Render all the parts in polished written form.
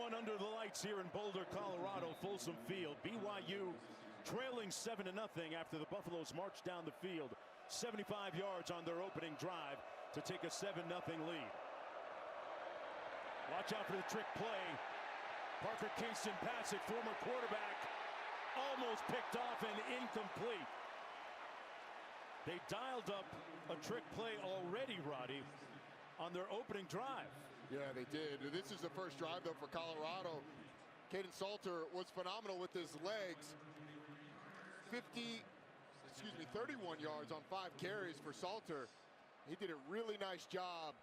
1 under the lights here in Boulder, Colorado, Folsom Field. BYU trailing 7-0 after the Buffaloes marched down the field 75 yards on their opening drive to take a 7-0 lead. Watch out for the trick play. Parker Kingston Passick, former quarterback, almost picked off and incomplete. They dialed up a trick play already, Roddy, on their opening drive. Yeah, they did. This is the first drive, though, for Colorado. Caden Salter was phenomenal with his legs. 31 yards on 5 carries for Salter. He did a really nice job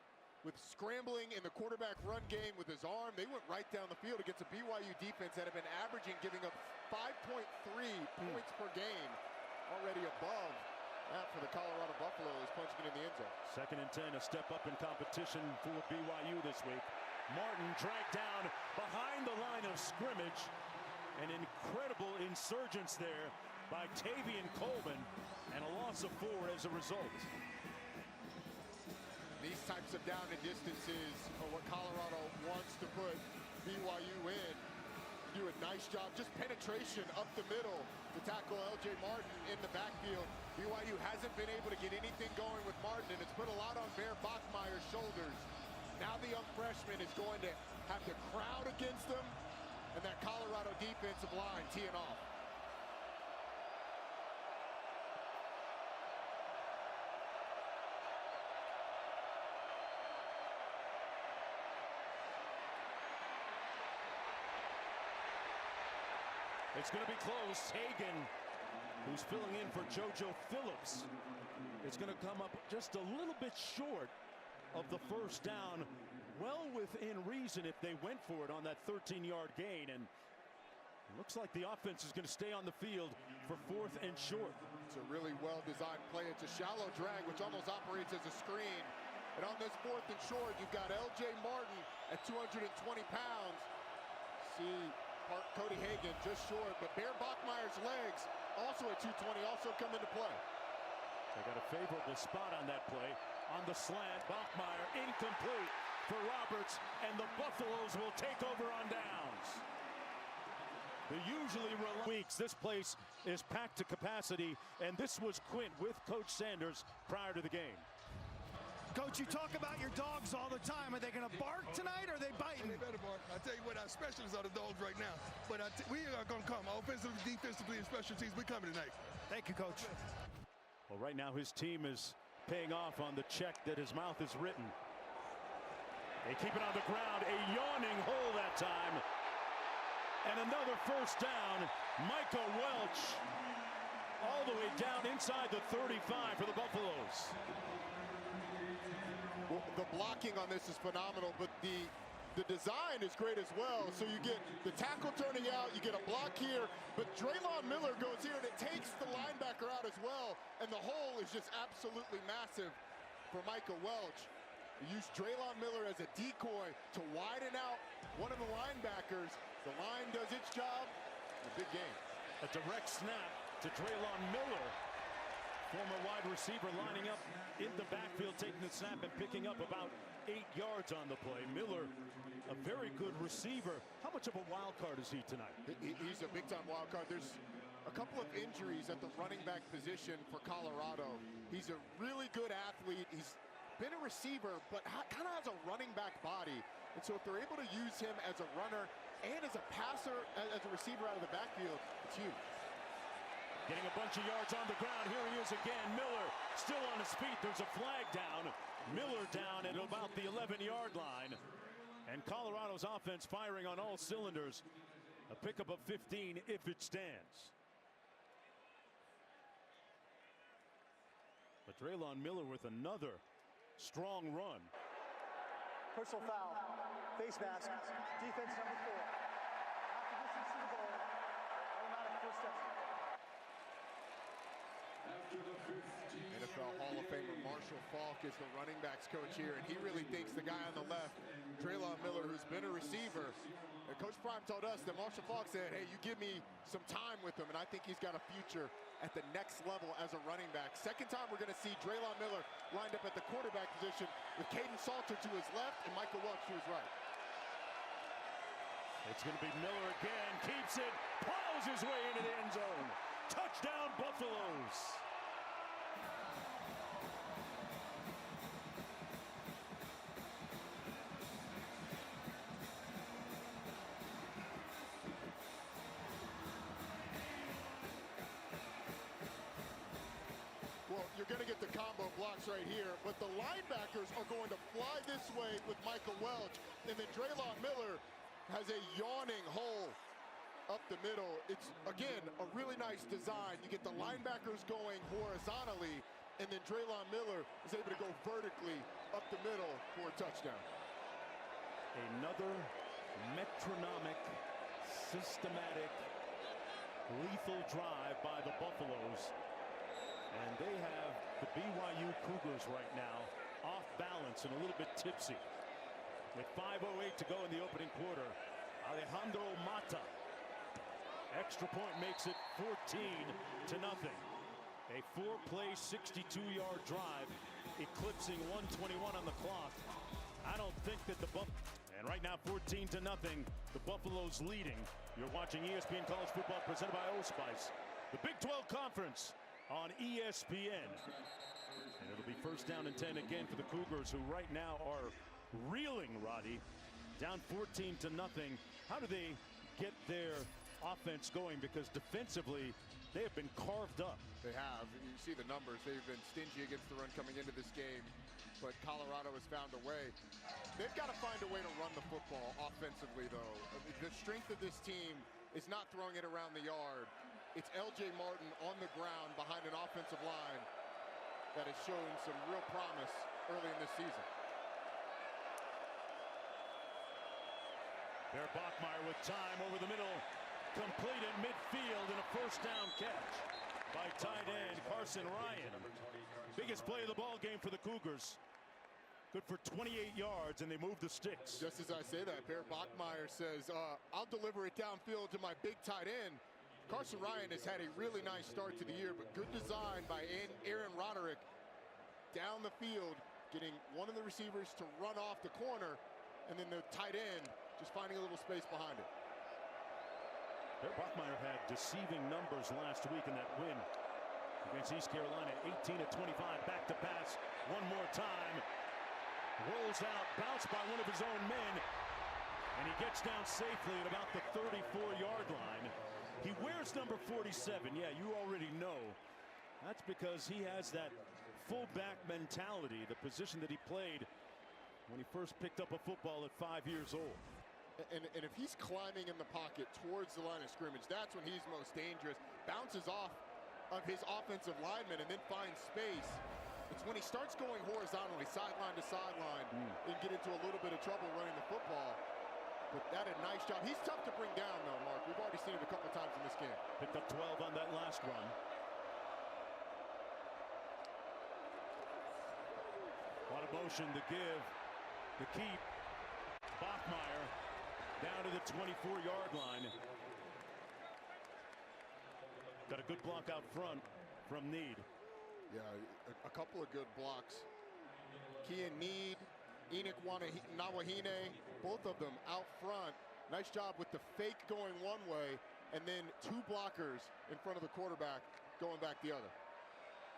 with scrambling in the quarterback run game with his arm. They went right down the field against a BYU defense that had been averaging, giving up 5.3 points per game, already above that for the Colorado Buffaloes, punching it in the end zone. 2nd and 10, a step up in competition for BYU this week. Martin dragged down behind the line of scrimmage. An incredible insurgence there by Tavian Coleman, and a loss of 4 as a result. These types of down and distances are what Colorado wants to put BYU in. Do a nice job, just penetration up the middle to tackle LJ Martin in the backfield. BYU hasn't been able to get anything going with Martin, and it's put a lot on Bear Bachmeier's shoulders. Now the young freshman is going to have to crowd against them, and that Colorado defensive line teeing off. It's going to be close. Hagan, who's filling in for JoJo Phillips, is going to come up just a little bit short of the first down. Well within reason if they went for it on that 13-yard gain. And it looks like the offense is going to stay on the field for 4th and short. It's a really well-designed play. It's a shallow drag, which almost operates as a screen. And on this 4th and short, you've got LJ Martin at 220 pounds. See Cody Hagan just short, but Bear Bachmeier's legs also at 220 also come into play. They got a favorable spot on that play. On the slant, Bachmeier incomplete for Roberts, and the Buffaloes will take over on downs. The usually weeks, this place is packed to capacity, and this was Quint with Coach Sanders prior to the game. Coach, you talk about your dogs all the time. Are they going to bark tonight, or are they biting? They better bark. I tell you what, our specialists are the dogs right now. But we are going to come. Offensively, defensively, and special teams, we're coming tonight. Thank you, Coach. Well, right now his team is paying off on the check that his mouth has written. They keep it on the ground. A yawning hole that time. And another first down. Micah Welch all the way down inside the 35 for the Buffaloes. Well, the blocking on this is phenomenal, but the design is great as well. So you get the tackle turning out, you get a block here, but Draylon Miller goes here and it takes the linebacker out as well, and the hole is just absolutely massive for Micah Welch. You use Draylon Miller as a decoy to widen out one of the linebackers. The line does its job. A big game. A direct snap to Draylon Miller. Former wide receiver lining up in the backfield, taking the snap and picking up about 8 yards on the play. Miller, a very good receiver. How much of a wild card is he tonight? He's a big-time wild card. There's a couple of injuries at the running back position for Colorado. He's a really good athlete. He's been a receiver, but kind of has a running back body. And so if they're able to use him as a runner and as a passer, as a receiver out of the backfield, it's huge. Getting a bunch of yards on the ground. Here he is again. Miller still on his feet. There's a flag down. Miller down at about the 11-yard line. And Colorado's offense firing on all cylinders. A pickup of 15 if it stands. But Draylon Miller with another strong run. Personal foul. Face mask. Defense number 4. After distance to the goal. Automatic first down. NFL Hall of Famer Marshall Faulk is the running backs coach here, and he really thinks the guy on the left, Draylon Miller, who's been a receiver. And Coach Prime told us that Marshall Faulk said, hey, you give me some time with him, and I think he's got a future at the next level as a running back. Second time we're going to see Draylon Miller lined up at the quarterback position with Caden Salter to his left and Michael Welch to his right. It's going to be Miller again. Keeps it. Plows his way into the end zone. Touchdown, Buffaloes. Well, you're going to get the combo blocks right here, but the linebackers are going to fly this way with Michael Welch, and then Draylon Miller has a yawning hole up the middle. It's, again, a really nice design. You get the linebackers going horizontally, and then Draylon Miller is able to go vertically up the middle for a touchdown. Another metronomic, systematic, lethal drive by the Buffaloes. And they have the BYU Cougars right now off balance and a little bit tipsy. With 5:08 to go in the opening quarter, Alejandro Mata. Extra point makes it 14-0. A 4-play, 62-yard drive, eclipsing 1:21 on the clock. I don't think that and right now 14-0, the Buffaloes leading. You're watching ESPN College Football presented by Old Spice. The Big 12 Conference on ESPN. And it'll be 1st down and 10 again for the Cougars, who right now are reeling, Roddy. Down 14-0. How do they get their offense going? Because defensively, they have been carved up. They have. You see the numbers. They've been stingy against the run coming into this game, but Colorado has found a way. They've got to find a way to run the football offensively, though. The strength of this team is not throwing it around the yard. It's LJ Martin on the ground behind an offensive line that has shown some real promise early in this season. Bear Bachmeier with time over the middle. Complete at midfield and a 1st down catch by tight end Carson Ryan. Biggest play of the ball game for the Cougars. Good for 28 yards, and they move the sticks. Just as I say that, Bear Bachmeier says, I'll deliver it downfield to my big tight end. Carson Ryan has had a really nice start to the year, but good design by Aaron Roderick down the field, getting one of the receivers to run off the corner, and then the tight end just finding a little space behind it. Bear Bachmeier had deceiving numbers last week in that win against East Carolina. 18-25, back to pass one more time. Rolls out, bounced by one of his own men, and he gets down safely at about the 34-yard line. He wears number 47. Yeah, you already know. That's because he has that fullback mentality, the position that he played when he first picked up a football at 5 years old. And if he's climbing in the pocket towards the line of scrimmage, that's when he's most dangerous. Bounces off of his offensive lineman and then finds space. It's when he starts going horizontally, sideline to sideline, and get into a little bit of trouble running the football. But that a nice job. He's tough to bring down, though, Mark. We've already seen it a couple times in this game. Picked up 12 on that last run. A lot of motion to give. The keep. Bachmeier down to the 24-yard line. Got a good block out front from Need. Yeah, a couple of good blocks. Kean Need, Enoch Nawahine, both of them out front. Nice job with the fake going one way, and then 2 blockers in front of the quarterback going back the other.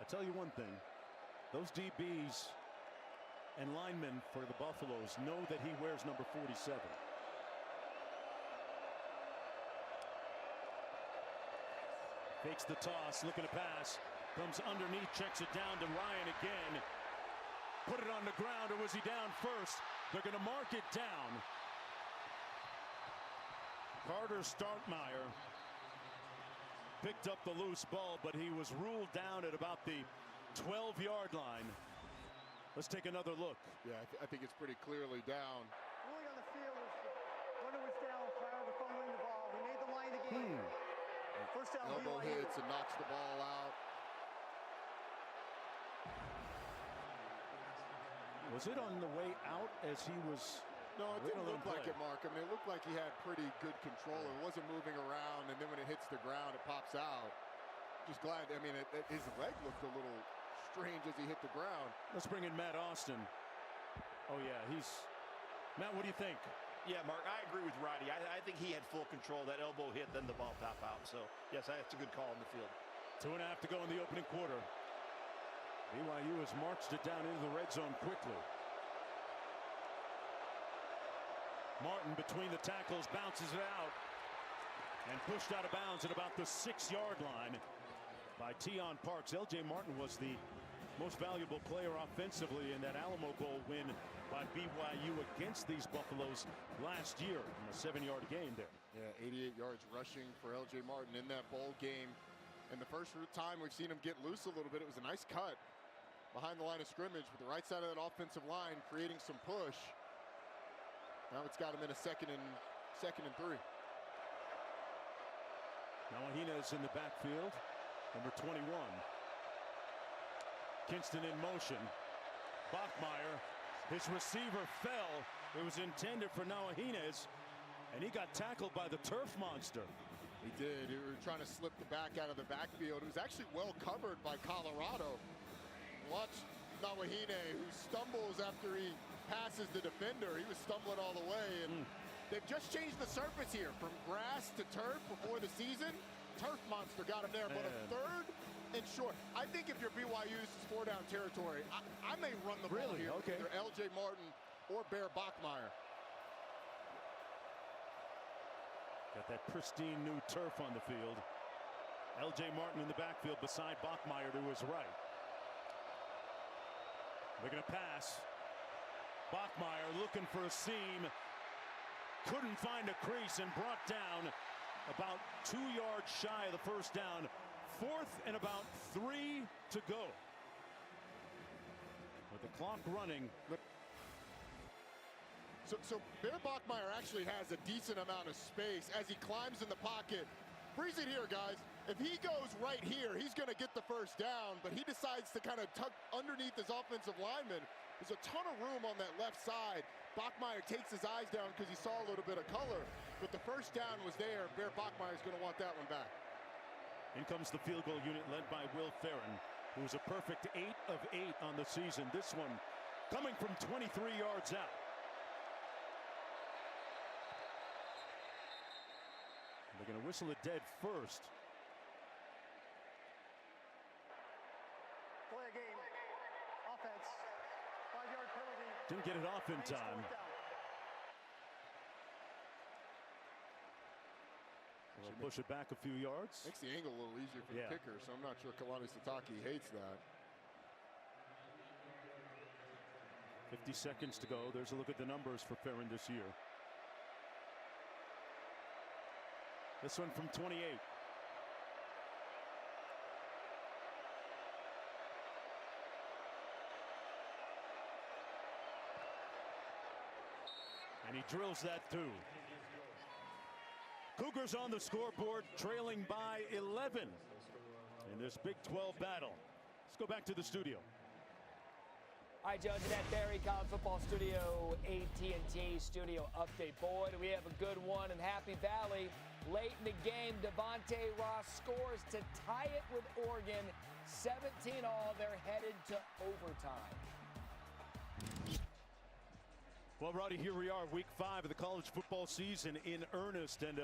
I tell you one thing, those DBs and linemen for the Buffaloes know that he wears number 47. Fakes the toss, looking to pass, comes underneath, checks it down to Ryan again. Put it on the ground, or was he down first? They're going to mark it down. Carter Starkmeyer picked up the loose ball, but he was ruled down at about the 12-yard line. Let's take another look. Yeah, I think it's pretty clearly down. Ruling on the field was the runner was down prior to fumbling the ball. He made the line of the game. First down, Elbow BYU. hits and knocks the ball out. Was it on the way out as he was? No, it didn't look like it, Mark. I mean, it looked like he had pretty good control. It wasn't moving around, and then when it hits the ground, it pops out. Just glad, I mean, his leg looked a little strange as he hit the ground. Let's bring in Matt Austin. Oh, yeah, Matt, what do you think? Yeah, Mark, I agree with Roddy. I think he had full control. That elbow hit, then the ball pop out. So, yes, that's a good call in the field. 2.5 to go in the opening quarter. BYU has marched it down into the red zone quickly. Martin between the tackles bounces it out and pushed out of bounds at about the 6-yard line by Tion Parks. LJ Martin was the most valuable player offensively in that Alamo Bowl win by BYU against these Buffaloes last year in a 7-yard game there. Yeah, 88 yards rushing for LJ Martin in that bowl game. And the first time we've seen him get loose a little bit, it was a nice cut behind the line of scrimmage with the right side of that offensive line creating some push. Now it's got him in a second and 3. Nawahina's in the backfield, number 21. Kinston in motion. Bachmeier, his receiver fell. It was intended for Nawahina's, and he got tackled by the turf monster. He did. He was trying to slip the back out of the backfield. It was actually well covered by Colorado. Watch Nawahine, who stumbles after he passes the defender. He was stumbling all the way, and they've just changed the surface here from grass to turf before the season. Turf monster got him there, but a third and short. I think if you're BYU, this is 4-down territory. I may run the ball here. Okay. Either LJ Martin or Bear Bachmeier. Got that pristine new turf on the field. LJ Martin in the backfield beside Bachmeier to his right. They're going to pass. Bachmeier looking for a seam. Couldn't find a crease and brought down about 2 yards shy of the first down. 4th and about 3 to go. With the clock running. So Bear Bachmeier actually has a decent amount of space as he climbs in the pocket. Freeze it here, guys. If he goes right here, he's going to get the first down, but he decides to kind of tuck underneath his offensive lineman. There's a ton of room on that left side. Bachmeier takes his eyes down because he saw a little bit of color, but the first down was there. Bear Bachmeier is going to want that one back. In comes the field goal unit led by Will Farron, who's a perfect 8 of 8 on the season. This one coming from 23 yards out. They're going to whistle it dead first. Play a game. Offense. 5-yard penalty. Didn't get it off in time. We'll push it back a few yards. Makes the angle a little easier for the kicker, so I'm not sure Kalani Sitake hates that. 50 seconds to go. There's a look at the numbers for Farron this year. This one from 28. And he drills that too. Cougars on the scoreboard, trailing by 11 in this Big 12 battle. Let's go back to the studio. All right, Joe, to that Barry College Football Studio, AT&T Studio update. Boy, do we have a good one in Happy Valley. Late in the game, Devontae Ross scores to tie it with Oregon. 17-all, they're headed to overtime. Well, Roddy, here we are, week 5 of the college football season in earnest. And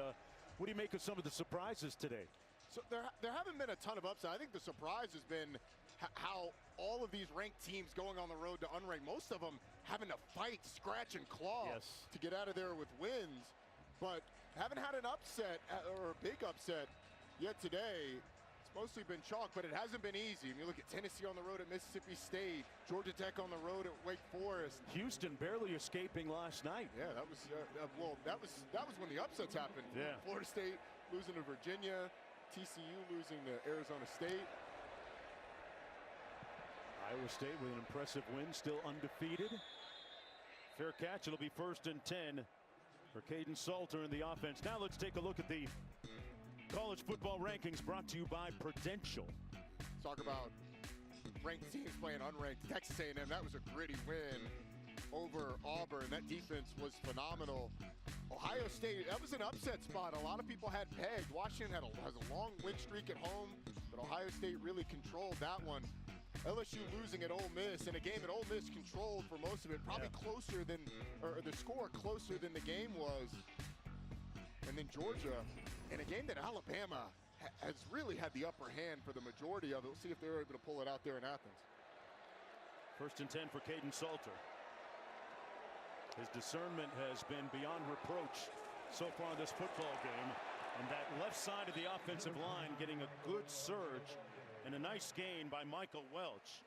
what do you make of some of the surprises today? So there haven't been a ton of upside. I think the surprise has been how all of these ranked teams going on the road to unranked, most of them having to fight, scratch, and claw to get out of there with wins. But haven't had an upset or a big upset yet today. It's mostly been chalk, but it hasn't been easy. I mean, you look at Tennessee on the road at Mississippi State, Georgia Tech on the road at Wake Forest. Houston barely escaping last night. Yeah, that was well, that was when the upsets happened. Yeah. Florida State losing to Virginia, TCU losing to Arizona State. Iowa State with an impressive win, still undefeated. Fair catch. It'll be 1st and 10 for Caden Salter in the offense. Now let's take a look at the college football rankings brought to you by Prudential. Talk about ranked teams playing unranked. Texas A&M, that was a gritty win over Auburn. That defense was phenomenal. Ohio State, that was an upset spot. A lot of people had pegged. Washington has a long win streak at home, but Ohio State really controlled that one. LSU losing at Ole Miss in a game that Ole Miss controlled for most of it, probably closer than, or the score closer than the game was. And then Georgia in a game that Alabama has really had the upper hand for the majority of it. We'll see if they're able to pull it out there in Athens. 1st and 10 for Caden Salter. His discernment has been beyond reproach so far in this football game. And that left side of the offensive line getting a good surge and a nice gain by Michael Welch.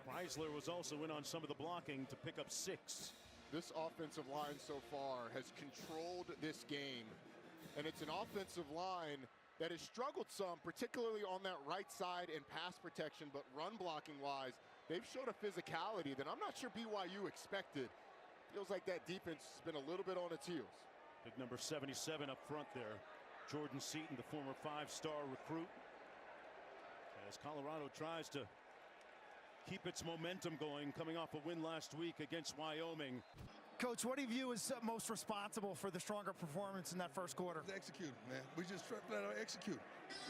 Chrysler was also in on some of the blocking to pick up 6. This offensive line so far has controlled this game. And it's an offensive line that has struggled some, particularly on that right side in pass protection, but run blocking wise, they've showed a physicality that I'm not sure BYU expected. Feels like that defense has been a little bit on its heels. Big number 77 up front there. Jordan Seaton, the former 5-star recruit. As Colorado tries to keep its momentum going, coming off a win last week against Wyoming. Coach, what do you view as most responsible for the stronger performance in that first quarter? Execute, man. We just flat out execute.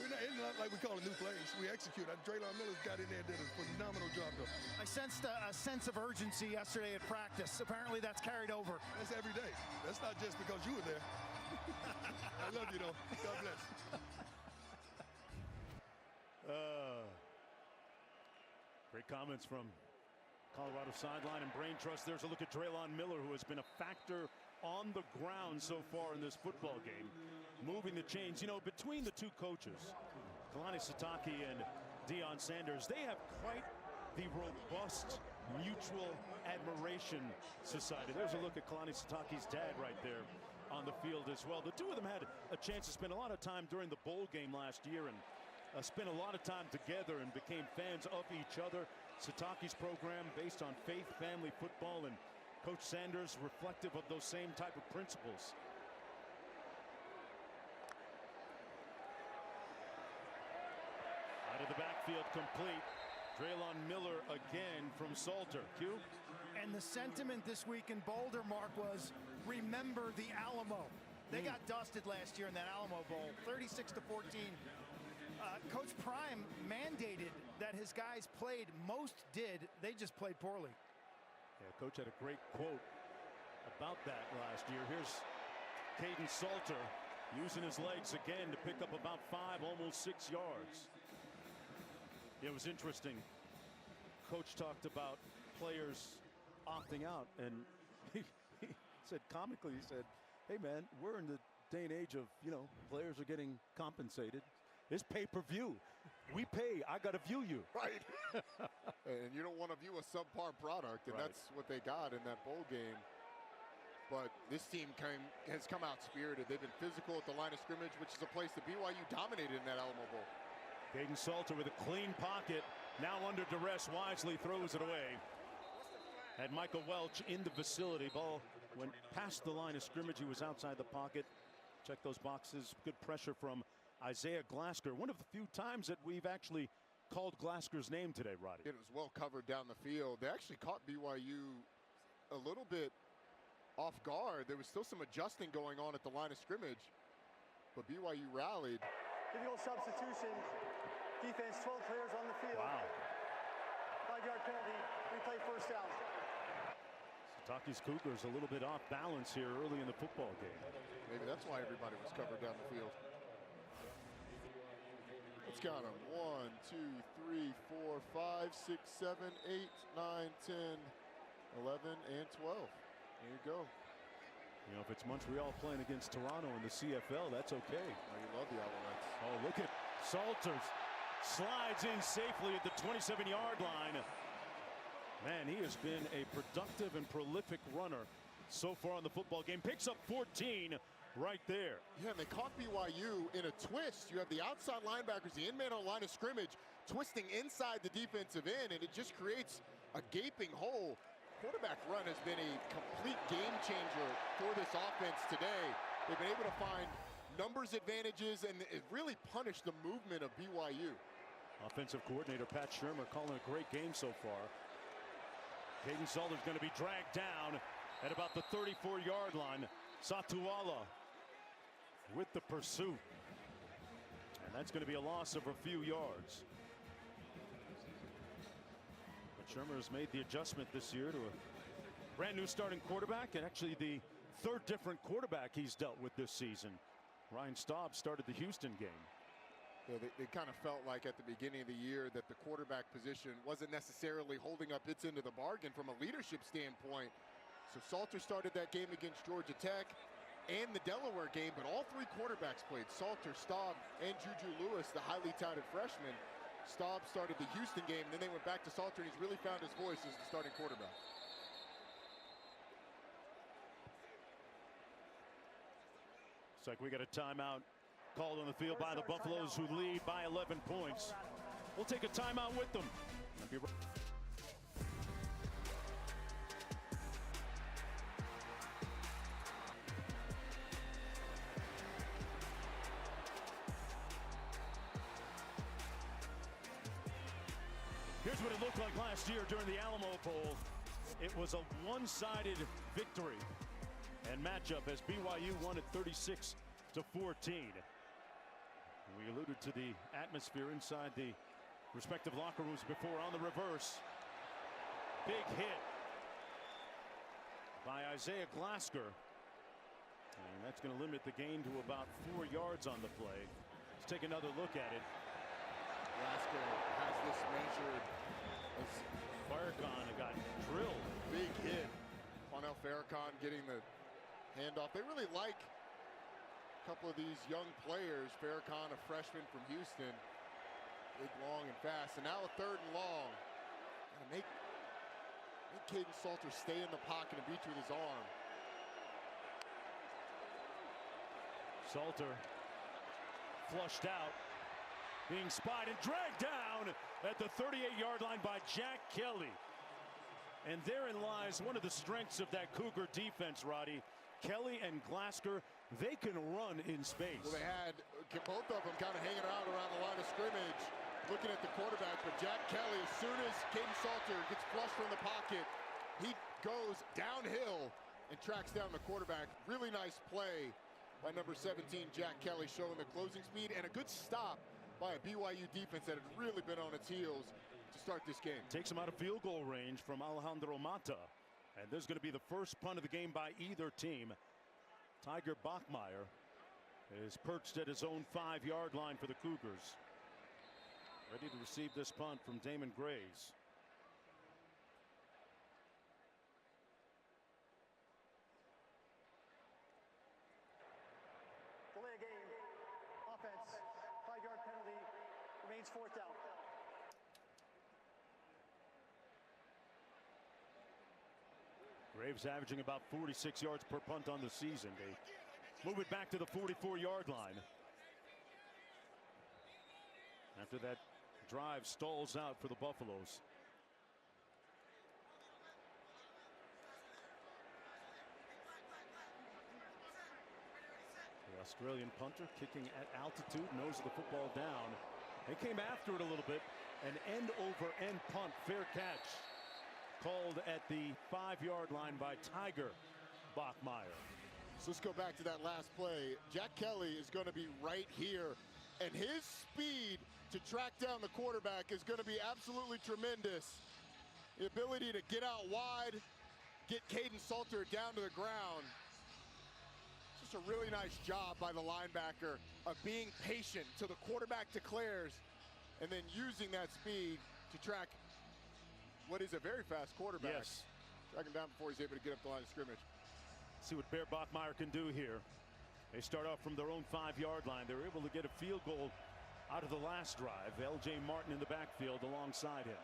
We're not like we call it new plays. We execute. Draylon Miller's got in there and did a phenomenal job, though. I sensed a sense of urgency yesterday at practice. Apparently that's carried over. That's every day. That's not just because you were there. I love you, though. God bless. Great comments from Colorado sideline and brain trust. There's a look at Draylon Miller, who has been a factor on the ground so far in this football game, moving the chains. You know, between the two coaches, Kalani Sitake and Deion Sanders, they have quite the robust mutual admiration society. There's a look at Kalani Sitake's dad right there on the field as well. The two of them had a chance to spend a lot of time during the bowl game last year and spent a lot of time together and became fans of each other. Sitake's program based on faith, family, football, and Coach Sanders reflective of those same type of principles. Out of the backfield complete. Draylon Miller again from Salter. Q. And the sentiment this week in Boulder, Mark, was remember the Alamo. They got dusted last year in that Alamo Bowl, 36-14. Coach Prime mandated that his guys played. Most did. They just played poorly. Yeah, Coach had a great quote about that last year. Here's Caden Salter using his legs again to pick up about 5, almost 6 yards. It was interesting. Coach talked about players opting out, and he said comically, he said, hey man, we're in the day and age of, you know, players are getting compensated. It's pay-per-view. We pay. I got to view you. Right. And you don't want to view a subpar product, and right. That's what they got in that bowl game. But this team has come out spirited. They've been physical at the line of scrimmage, which is a place that BYU dominated in that Alamo Bowl. Caden Salter with a clean pocket. Now under duress, wisely throws it away. Had Michael Welch in the vicinity. Ball went past the line of scrimmage. He was outside the pocket. Check those boxes. Good pressure from Isaiah Glasker. One of the few times that we've actually called Glasker's name today, Roddy. It was well covered down the field. They actually caught BYU a little bit off guard. There was still some adjusting going on at the line of scrimmage, but BYU rallied. Illegal substitution. Defense, 12 players on the field. Wow. 5-yard penalty. Replay first down. Sitake's Cougars a little bit off balance here early in the football game. Maybe that's why everybody was covered down the field. Let's count them. 1, 2, 3, 4, 5, 6, 7, 8, 9, 10, 11, and 12. There you go. You know, if it's Montreal playing against Toronto in the CFL, that's okay. Oh, you love the Alouettes. Oh, look at Salters. Slides in safely at the 27-yard line. Man, he has been a productive and prolific runner so far in the football game. Picks up 14 right there. Yeah, and they caught BYU in a twist. You have the outside linebackers, the in-man on line of scrimmage, twisting inside the defensive end, and it just creates a gaping hole. Quarterback run has been a complete game changer for this offense today. They've been able to find numbers advantages, and it really punished the movement of BYU. Offensive coordinator Pat Shermer calling a great game so far. Caden Salter's going to be dragged down at about the 34-yard line. Satuala with the pursuit. And that's going to be a loss of a few yards. Shermer has made the adjustment this year to a brand new starting quarterback, and actually the third different quarterback he's dealt with this season. Ryan Staub started the Houston game. Yeah, they kind of felt like at the beginning of the year that the quarterback position wasn't necessarily holding up its end of the bargain from a leadership standpoint. So Salter started that game against Georgia Tech and the Delaware game, but all three quarterbacks played. Salter, Staub, and Juju Lewis, the highly touted freshman. Staub started the Houston game, and then they went back to Salter, and he's really found his voice as the starting quarterback. Looks like we got a timeout called on the field by the Buffaloes, who lead by 11 points. We'll take a timeout with them. I'll be right. Here's what it looked like last year during the Alamo Bowl. It was a one-sided victory and matchup as BYU won it 36-14. We alluded to the atmosphere inside the respective locker rooms before. On the reverse, big hit by Isaiah Glasker, and that's going to limit the gain to about 4 yards on the play. Let's take another look at it. Glasker has this measured. Farrakhan got drilled. Big hit on Farrakhan getting the handoff. They really like a couple of these young players. Farrakhan, a freshman from Houston, big, long, and fast. And now a 3rd and long. Make Caden Salter stay in the pocket and beat you with his arm. Salter flushed out, being spied and dragged down at the 38-yard line by Jack Kelly. And therein lies one of the strengths of that Cougar defense, Roddy. Kelly and Glasker, they can run in space. Well, they had both of them kind of hanging around the line of scrimmage, looking at the quarterback. But Jack Kelly, as soon as Caden Salter gets flushed from the pocket, he goes downhill and tracks down the quarterback. Really nice play by number 17, Jack Kelly, showing the closing speed and a good stop by a BYU defense that had really been on its heels to start this game. Takes him out of field goal range from Alejandro Mata. And this is going to be the first punt of the game by either team. Tiger Bachmeier is perched at his own 5-yard line for the Cougars. Ready to receive this punt from Damon Graves. Delay a game. Offense. 5-yard penalty. Remains 4th down. Graves averaging about 46 yards per punt on the season. They move it back to the 44-yard line. After that drive stalls out for the Buffaloes. The Australian punter kicking at altitude, nose of the football down. They came after it a little bit. An end-over-end punt, fair catch, called at the 5-yard line by Tiger Bachmeier. So let's go back to that last play. Jack Kelly is going to be right here, and his speed to track down the quarterback is going to be absolutely tremendous. The ability to get out wide, get Caden Salter down to the ground. Just a really nice job by the linebacker of being patient till the quarterback declares, and then using that speed to track what is a very fast quarterback. Yes. Track him down before he's able to get up the line of scrimmage. See what Bear Bachmeier can do here. They start off from their own 5-yard line. They were able to get a field goal out of the last drive. L.J. Martin in the backfield alongside him.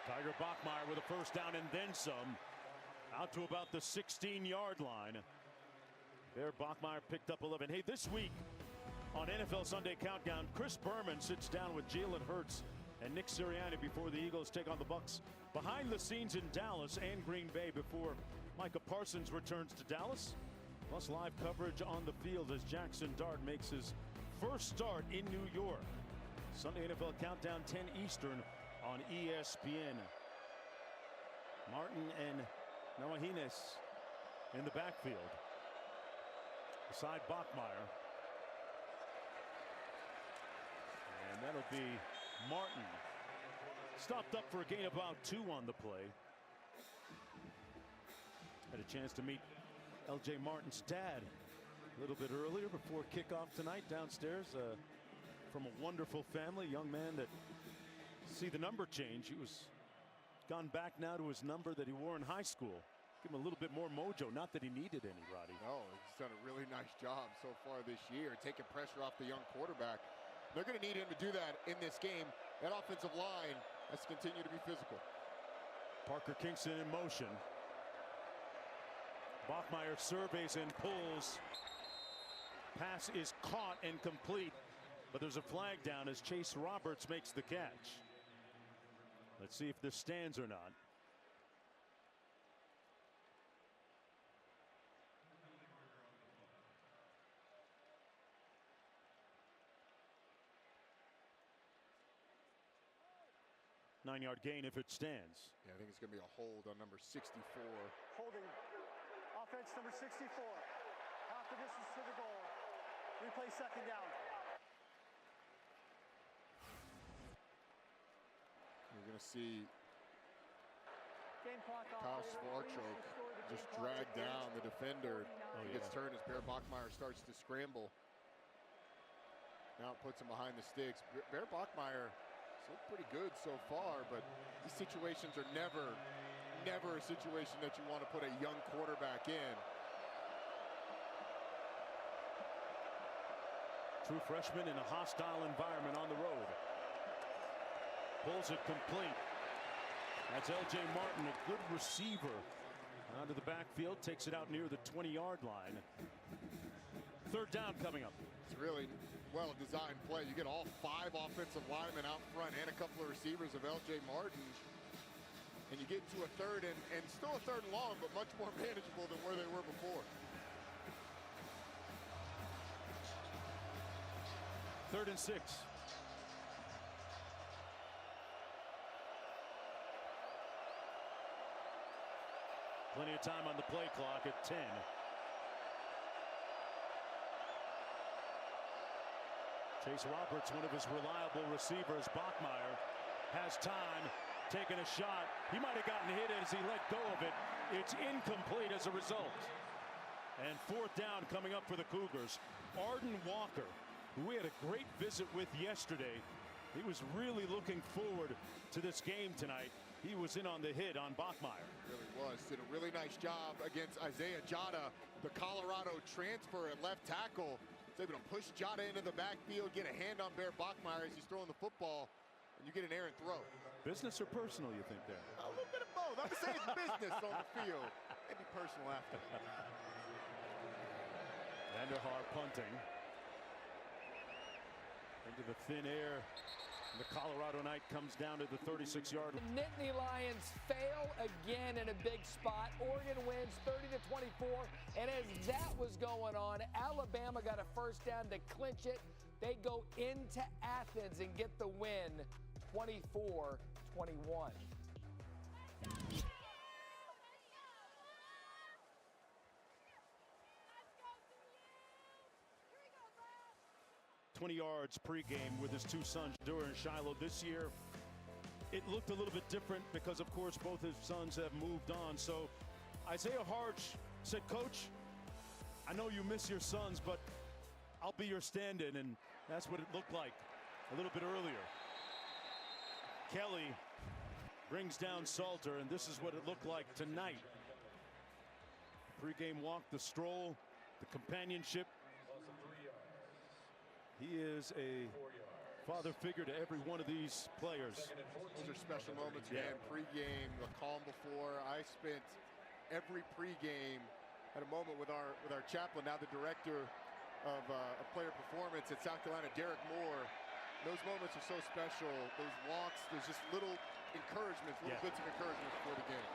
Tiger Bachmeier with a first down and then some. Out to about the 16-yard line. There, Bachmeier picked up 11. Hey, this week on NFL Sunday Countdown, Chris Berman sits down with Jalen Hurts and Nick Sirianni before the Eagles take on the Bucs. Behind the scenes in Dallas and Green Bay before Micah Parsons returns to Dallas. Plus live coverage on the field as Jackson Dart makes his first start in New York. Sunday NFL Countdown, 10 Eastern on ESPN. Martin and Nawahines in the backfield. Beside Bachmeier. And that'll be Martin. Stopped up for a gain of about 2 on the play. Had a chance to meet L.J. Martin's dad a little bit earlier before kickoff tonight downstairs. From a wonderful family, young man that see the number change. He was gone back now to his number that he wore in high school. Give him a little bit more mojo. Not that he needed any, Roddy. No, he's done a really nice job so far this year, taking pressure off the young quarterback. They're going to need him to do that in this game. That offensive line has to continue to be physical. Parker Kingston in motion. Bachmeier surveys and pulls. Pass is caught and complete, but there's a flag down as Chase Roberts makes the catch. Let's see if this stands or not. Nine-yard gain if it stands. Yeah, I think it's going to be a hold on number 64. Holding. Offense number 64. Half the distance to the goal. Replay second down. You're going to see Game clock Kyle operator. Swarchok just drag down the defender. He gets turned as Bear Bachmeier starts to scramble. Now it puts him behind the sticks. Bear Bachmeier has looked pretty good so far, but these situations are never a situation that you want to put a young quarterback in. True freshman in a hostile environment on the road. Pulls it complete. That's L.J. Martin, a good receiver. Onto the backfield, takes it out near the 20-yard line. Third down coming up. It's really well-designed play. You get all 5 offensive linemen out front and a couple of receivers of L.J. Martin. And you get to a third and still a third and long, but much more manageable than where they were before. Third and 6. Plenty of time on the play clock at 10. Chase Roberts, one of his reliable receivers. Bachmeier has time, taking a shot. He might have gotten hit as he let go of it. It's incomplete as a result. And fourth down coming up for the Cougars. Arden Walker, who we had a great visit with yesterday. He was really looking forward to this game tonight. He was in on the hit on Bachmeier. Really was. Did a really nice job against Isaiah Jada, the Colorado transfer at left tackle. He's able to push Jada into the backfield, get a hand on Bear Bachmeier as he's throwing the football, and you get an errant throw. Business or personal, you think there? A little bit of both. I'm saying it's business on the field. Maybe personal after. Vanderhaar punting. Into the thin air. The Colorado Knight comes down to the 36-yard. The Nittany Lions fail again in a big spot. Oregon wins 30-24. And as that was going on, Alabama got a first down to clinch it. They go into Athens and get the win, 24-21. 20 yards pregame with his 2 sons, Dura and Shiloh. This year, it looked a little bit different because, of course, both his sons have moved on. So Isaiah Harch said, Coach, I know you miss your sons, but I'll be your stand-in. And that's what it looked like a little bit earlier. Kelly brings down Salter, and this is what it looked like tonight. The pregame walk, the stroll, the companionship. He is a father figure to every one of these players. Those are special moments, man. Pre-game, the calm before. I spent every pre-game at a moment with our chaplain, now the director of player performance at South Carolina, Derek Moore. Those moments are so special. Those walks, there's just little encouragements, little bits of encouragement before the game.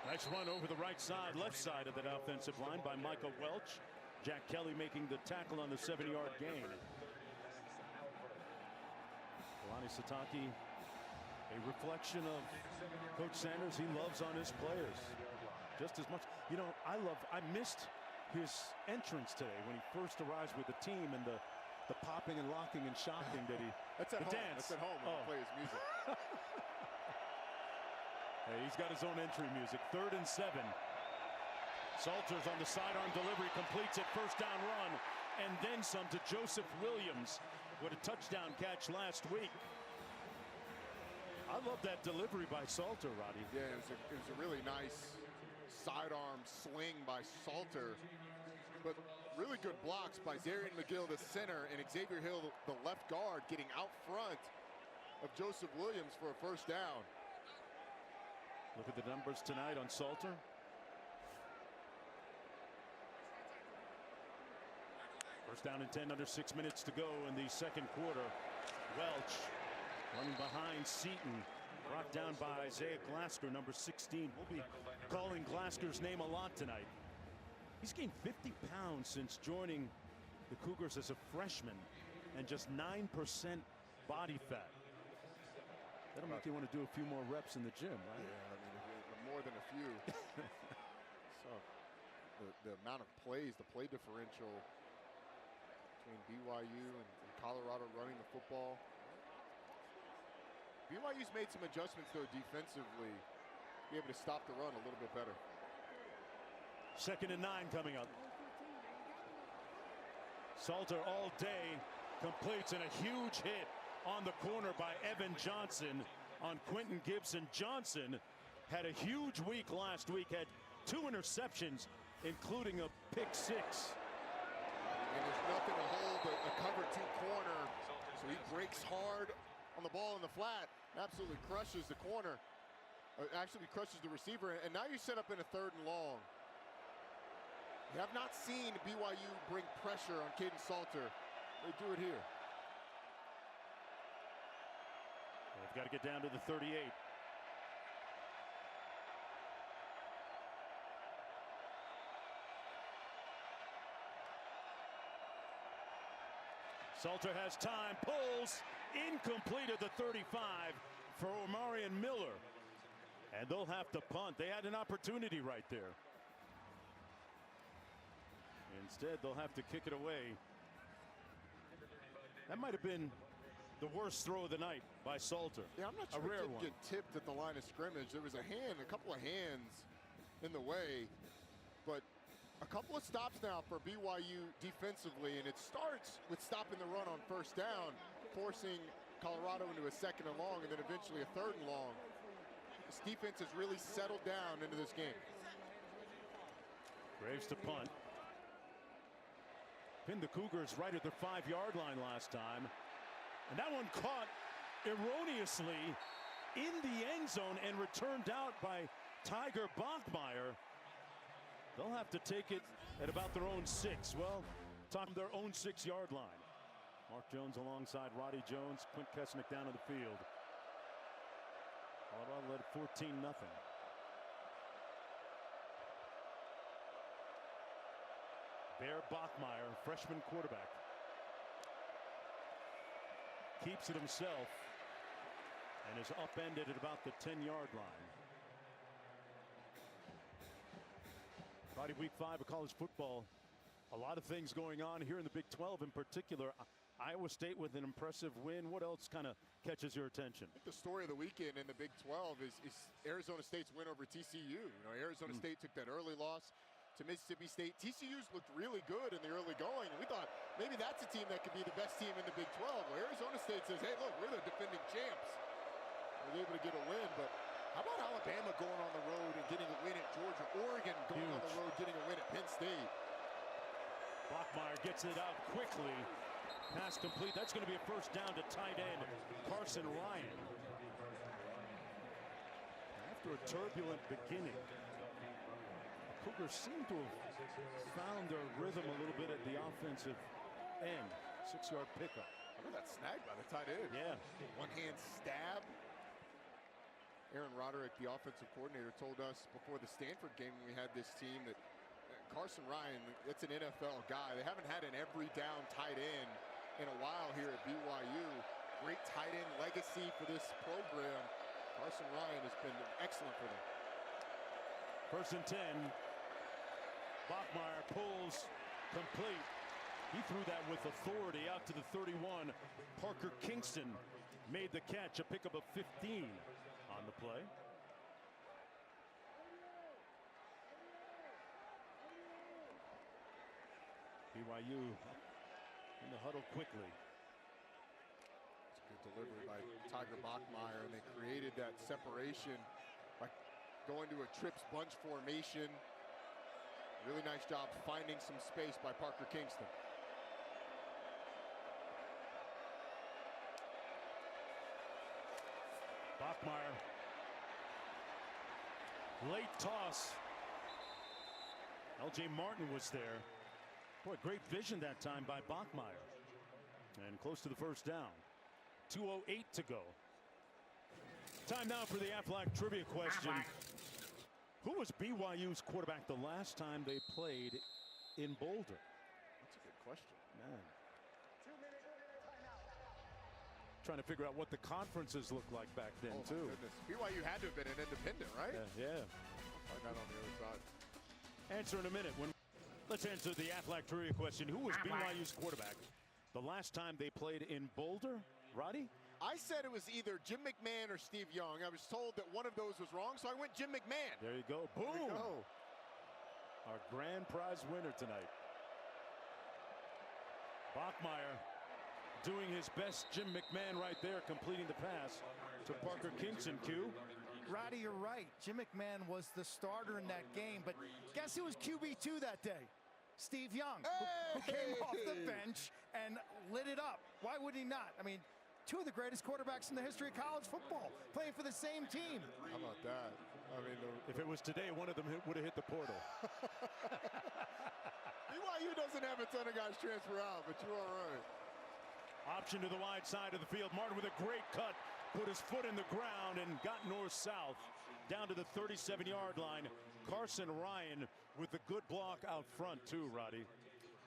Nice run over the right side, left side of that offensive line by Michael Welch. Jack Kelly making the tackle on the 7-yard gain. Kalani Sitake, a reflection of Coach Sanders. He loves on his players just as much. You know, I missed his entrance today when he first arrives with the team and the the popping and locking and shocking that he. That's at the home. dance. That's at home when he plays music. Hey, he's got his own entry music. 3rd and 7. Salters on the sidearm delivery, completes it, first down run, and then some to Joseph Williams with a touchdown catch last week. I love that delivery by Salter, Roddy. Yeah, it was a really nice sidearm swing by Salter, but really good blocks by Darian McGill, the center, and Xavier Hill, the left guard, getting out front of Joseph Williams for a first down. Look at the numbers tonight on Salter. First down and 10, under 6 minutes to go in the second quarter. Welch running behind Seaton, brought down by Isaiah Glasker, number 16. We'll be calling Glasker's name a lot tonight. He's gained 50 pounds since joining the Cougars as a freshman, and just 9% body fat. That'll make you want to do a few more reps in the gym, right? Yeah, I mean, more than a few. So the amount of plays, the play differential between BYU and Colorado running the football. BYU's made some adjustments, though, defensively, be able to stop the run a little bit better. 2nd and 9 coming up. Salter all day completes, and a huge hit on the corner by Evan Johnson on Quentin Gibson. Johnson had a huge week last week, had 2 interceptions, including a pick 6. And there's nothing to hold a cover 2 corner, so he breaks hard on the ball in the flat, absolutely crushes the corner, actually crushes the receiver, and now you set up in a 3rd and long. You have not seen BYU bring pressure on Caden Salter. They do it here. They've got to get down to the 38. Salter has time, pulls, incomplete at the 35 for Omarion Miller. And they'll have to punt. They had an opportunity right there. Instead, they'll have to kick it away. That might have been the worst throw of the night by Salter. Yeah, I'm not sure a rare it didn't get tipped at the line of scrimmage. There was a couple of hands in the way, but a couple of stops now for BYU defensively, and it starts with stopping the run on first down, forcing Colorado into a 2nd and long, and then eventually a 3rd and long. This defense has really settled down into this game. Graves to punt. Pinned the Cougars right at their 5-yard line last time. And that one caught erroneously in the end zone and returned out by Tiger Bachmeier. They'll have to take it at about their own 6. Well, talking their own 6-yard line. Mark Jones alongside Roddy Jones. Quint Kesnick down to the field. Colorado led 14-0. Bear Bachmeier, freshman quarterback, keeps it himself and is upended at about the 10-yard line. Friday, week 5 of college football. A lot of things going on here in the Big 12 in particular. Iowa State with an impressive win. What else kind of catches your attention? I think the story of the weekend in the Big 12 is Arizona State's win over TCU. You know, Arizona State took that early loss to Mississippi State. TCU's looked really good in the early going, and we thought maybe that's a team that could be the best team in the Big 12. Well, Arizona State says, hey, look, we're the defending champs. We're able to get a win, but how about Alabama going on the road and getting a win at Georgia? Oregon going on the road, getting a win at Penn State. Bachmeier gets it out quickly. Pass complete. That's going to be a first down to tight end Carson Ryan. After a turbulent beginning, Cougars seem to have found their rhythm a little bit at the offensive end. 6-yard pickup. Look at that snag by the tight end. Yeah. One-hand stab. Aaron Roderick, the offensive coordinator, told us before the Stanford game when we had this team that Carson Ryan, that's an NFL guy. They haven't had an every down tight end in a while here at BYU. Great tight end legacy for this program. Carson Ryan has been excellent for them. 1st and 10. Bachmeier pulls complete. He threw that with authority out to the 31. Parker Kingston made the catch, a pickup of 15 on the play. BYU in the huddle quickly. It's a good delivery by Tiger Bachmeier, and they created that separation by going to a trips bunch formation. Really nice job finding some space by Parker Kingston. Bachmeier. Late toss. LJ Martin was there. Boy, great vision that time by Bachmeier. And close to the first down. 2:08 to go. Time now for the Aflac trivia question. Who was BYU's quarterback the last time they played in Boulder? That's a good question. Man. Trying to figure out what the conferences looked like back then, oh too. My goodness. BYU had to have been an independent, right? Yeah. Find that on the other side. Answer in a minute. Let's answer the Aflac trivia question. Who was BYU's quarterback the last time they played in Boulder? Roddy? I said it was either Jim McMahon or Steve Young. I was told that one of those was wrong, so I went Jim McMahon. There you go. Boom! There we go. Our grand prize winner tonight. Bachmeier doing his best. Jim McMahon right there completing the pass to Parker Kingston. Q. Roddy, you're right. Jim McMahon was the starter in that game, but guess who was QB2 that day? Steve Young, who came off the bench and lit it up. Why would he not? I mean, two of the greatest quarterbacks in the history of college football playing for the same team. How about that? I mean, if it was today, one of them would have hit the portal. BYU doesn't have a ton of guys transfer out, but you're all right. Option to the wide side of the field. Martin with a great cut, put his foot in the ground and got north-south down to the 37-yard line. Carson Ryan with a good block out front too, Roddy.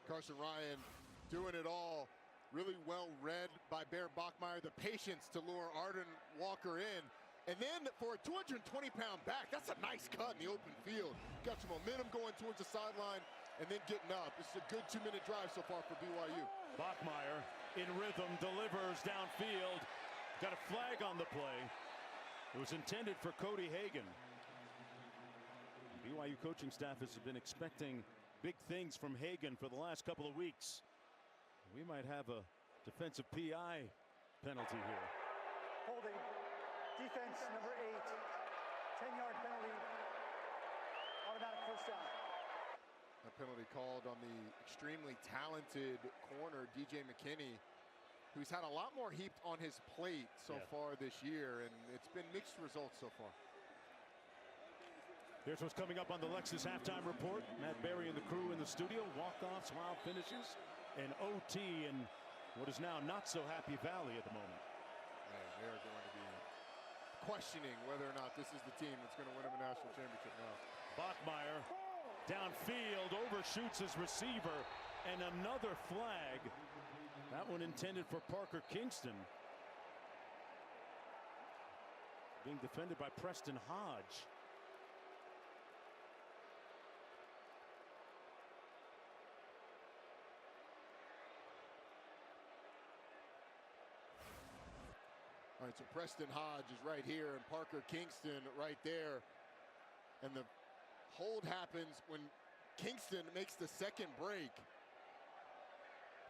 Carson Ryan doing it all. Really well read by Bear Bachmeier. The patience to lure Arden Walker in. And then for a 220-pound back, that's a nice cut in the open field. Got some momentum going towards the sideline and then getting up. This is a good 2-minute drive so far for BYU. Bachmeier in rhythm, delivers downfield. Got a flag on the play. It was intended for Cody Hagan. BYU coaching staff has been expecting big things from Hagan for the last couple of weeks. We might have a defensive PI penalty here. Holding. Defense number 8. 10-yard penalty. Automatic first down. A penalty called on the extremely talented corner, DJ McKinney, who's had a lot more heaped on his plate so far this year, and it's been mixed results so far. Here's what's coming up on the Lexus halftime report. Matt Berry and the crew in the studio. Walk-offs, wild finishes, and OT in what is now not so happy Valley at the moment. Man, they're going to be questioning whether or not this is the team that's going to win them a national championship now. Bachmeier downfield, overshoots his receiver, and another flag. That one intended for Parker Kingston. Being defended by Preston Hodge. All right, so Preston Hodge is right here and Parker Kingston right there. And the hold happens when Kingston makes the second break.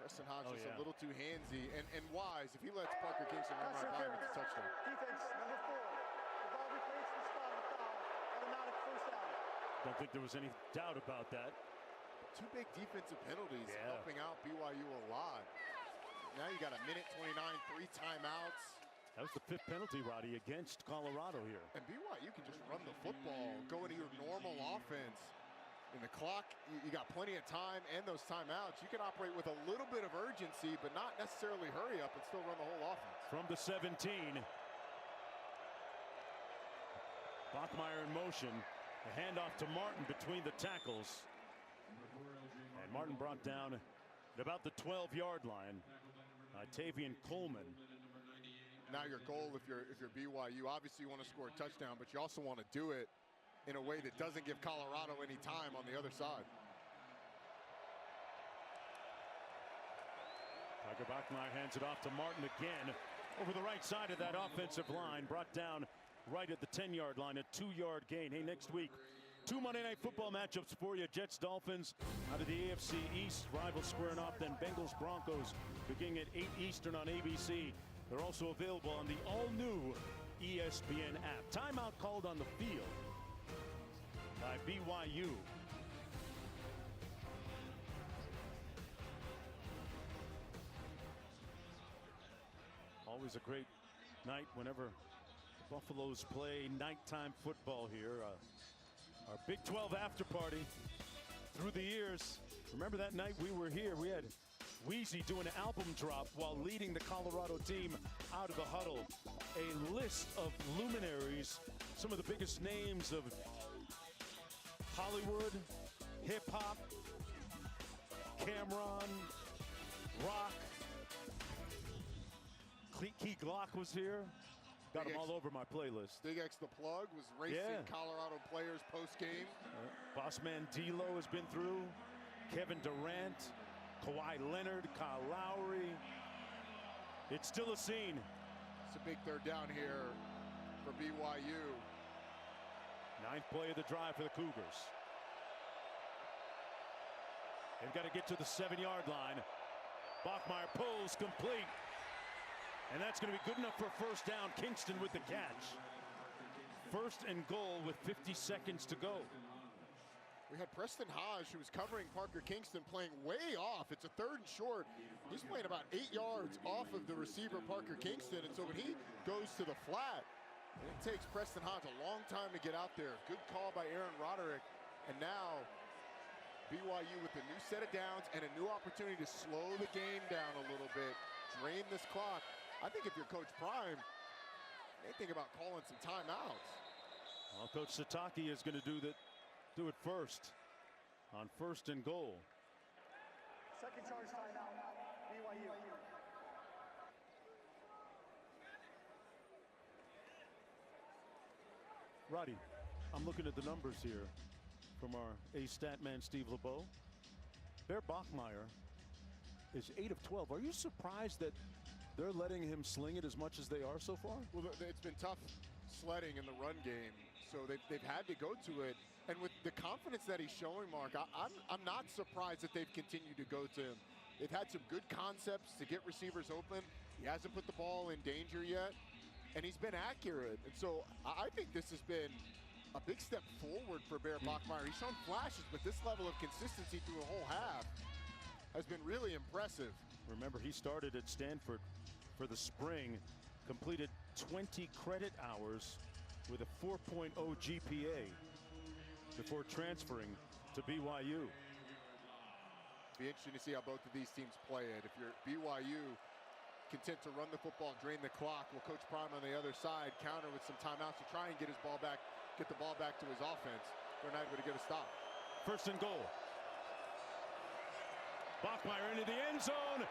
Preston Hodge is a little too handsy and wise. If he lets Parker Kingston run right by him, it's a touchdown. Defense number 4. The ball replays the spot of the foul. Automatic first down. Don't think there was any doubt about that. Two big defensive penalties helping out BYU a lot. Now you got a minute 29, 3 timeouts. That was the 5th penalty, Roddy, against Colorado here. And BYU can just run the football, go into your normal offense. In the clock, you got plenty of time and those timeouts. You can operate with a little bit of urgency, but not necessarily hurry up and still run the whole offense. From the 17. Bachmeier in motion. The handoff to Martin between the tackles. And Martin brought down at about the 12-yard line. Tavian Coleman. Now your goal, if you're BYU, obviously you want to score a touchdown, but you also want to do it in a way that doesn't give Colorado any time on the other side. Tiger Bachmeier hands it off to Martin again. Over the right side of that offensive line. Brought down right at the 10-yard line. A 2-yard gain. Hey, next week, 2 Monday Night Football matchups for you. Jets, Dolphins out of the AFC East. Rivals squaring off. Then Bengals, Broncos beginning at 8 Eastern on ABC. They're also available on the all-new ESPN app. Timeout called on the field by BYU. Always a great night whenever the Buffaloes play nighttime football here. Our Big 12 after party through the years. Remember that night we were here? We had Wheezy doing an album drop while leading the Colorado team out of the huddle. A list of luminaries, some of the biggest names of Hollywood, hip-hop, Cameron, rock. Key Glock was here. Got them all over my playlist. Big X the Plug was racing Colorado players post-game. Bossman D'Lo has been through. Kevin Durant, Kawhi Leonard, Kyle Lowry. It's still a scene. It's a big third down here for BYU. 9th play of the drive for the Cougars. They've got to get to the 7-yard line. Bachmeier pulls complete. And that's going to be good enough for a first down. Kingston with the catch. 1st and goal with 50 seconds to go. We had Preston Hodge, who was covering Parker Kingston, playing way off. It's a 3rd and short. He's playing about 8 yards off of the receiver, Parker Kingston. And so when he goes to the flat, it takes Preston Hodge a long time to get out there. Good call by Aaron Roderick. And now BYU with a new set of downs and a new opportunity to slow the game down a little bit, drain this clock. I think if you're Coach Prime, they think about calling some timeouts. Well, Coach Satake is going to do it first on 1st and goal. Second charge timeout, BYU. Roddy, I'm looking at the numbers here from our A-stat man Steve LeBeau. Bear Bachmeier is 8 of 12. Are you surprised that they're letting him sling it as much as they are so far? Well, it's been tough sledding in the run game, so they've had to go to it. And with the confidence that he's showing, Mark, I'm not surprised that they've continued to go to him. They've had some good concepts to get receivers open. He hasn't put the ball in danger yet, and he's been accurate. And so I think this has been a big step forward for Bear Bachmeier. He's shown flashes, but this level of consistency through a whole half has been really impressive. Remember, he started at Stanford for the spring, completed 20 credit hours with a 4.0 GPA before transferring to BYU. Be interesting to see how both of these teams play it. If you're BYU, content to run the football, drain the clock, will Coach Prime on the other side counter with some timeouts to try and get the ball back to his offense. They're not able to get a stop. 1st and goal. Bachmeier into the end zone.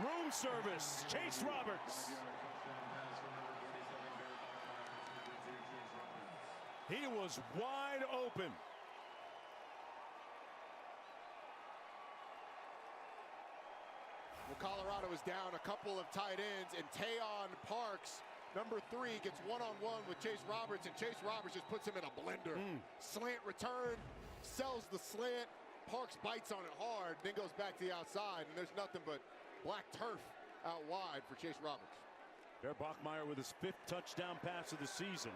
Room service, Chase Roberts. He was wide open. Well, Colorado is down a couple of tight ends, and Tayon Parks, number 3, gets one-on-one with Chase Roberts, and Chase Roberts just puts him in a blender. Slant return, sells the slant. Parks bites on it hard, then goes back to the outside, and there's nothing but black turf out wide for Chase Roberts. Bear Bachmeier with his 5th touchdown pass of the season.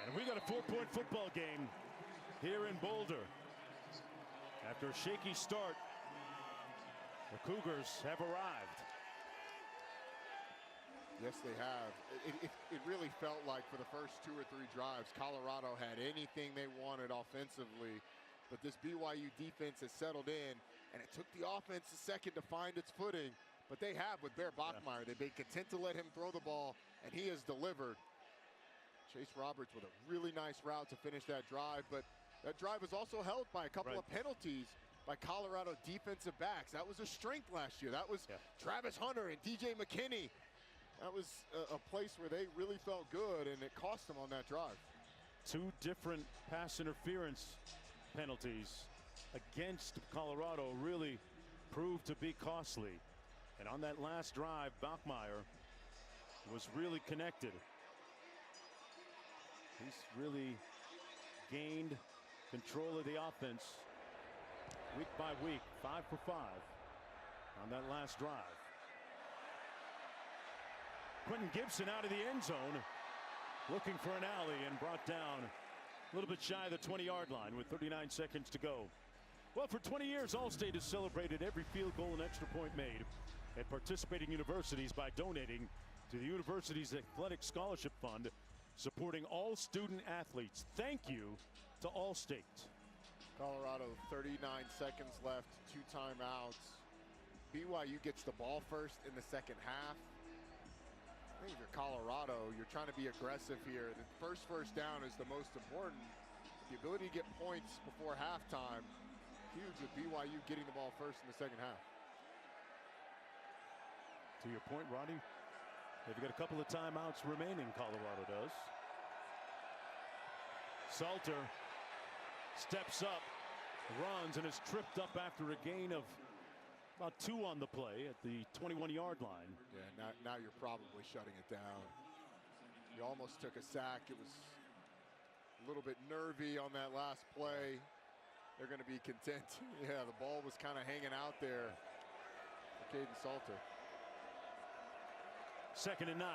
And we got a 4-point football game here in Boulder. After a shaky start, the Cougars have arrived. Yes, they have. It really felt like for the first 2 or 3 drives, Colorado had anything they wanted offensively. But this BYU defense has settled in, and it took the offense a second to find its footing. But they have with Bear Bachmeier. They've been content to let him throw the ball, and he has delivered. Chase Roberts with a really nice route to finish that drive. But that drive was also held by a couple of penalties by Colorado defensive backs. That was a strength last year. That was Travis Hunter and DJ McKinney. That was a place where they really felt good, and it cost them on that drive. 2 different pass interference penalties against Colorado, really proved to be costly. And on that last drive, Bachmeier was really connected. He's really gained control of the offense week by week, 5 for 5 on that last drive. Quentin Gibson out of the end zone, looking for an alley, and brought down a little bit shy of the 20-yard line with 39 seconds to go. Well, for 20 years, Allstate has celebrated every field goal and extra point made at participating universities by donating to the university's athletic scholarship fund, supporting all student athletes. Thank you to Allstate. Colorado, 39 seconds left, 2 timeouts. BYU gets the ball first in the second half. I think if you're Colorado, you're trying to be aggressive here. The first down is the most important. The ability to get points before halftime, huge with BYU getting the ball first in the second half. To your point, Roddy, they've got a couple of timeouts remaining, Colorado does. Salter steps up, runs, and is tripped up after a gain of about 2 on the play at the 21-yard line. Yeah, now you're probably shutting it down. You almost took a sack. It was a little bit nervy on that last play. They're going to be content. Yeah, the ball was kind of hanging out there for Caden Salter. 2nd and 9.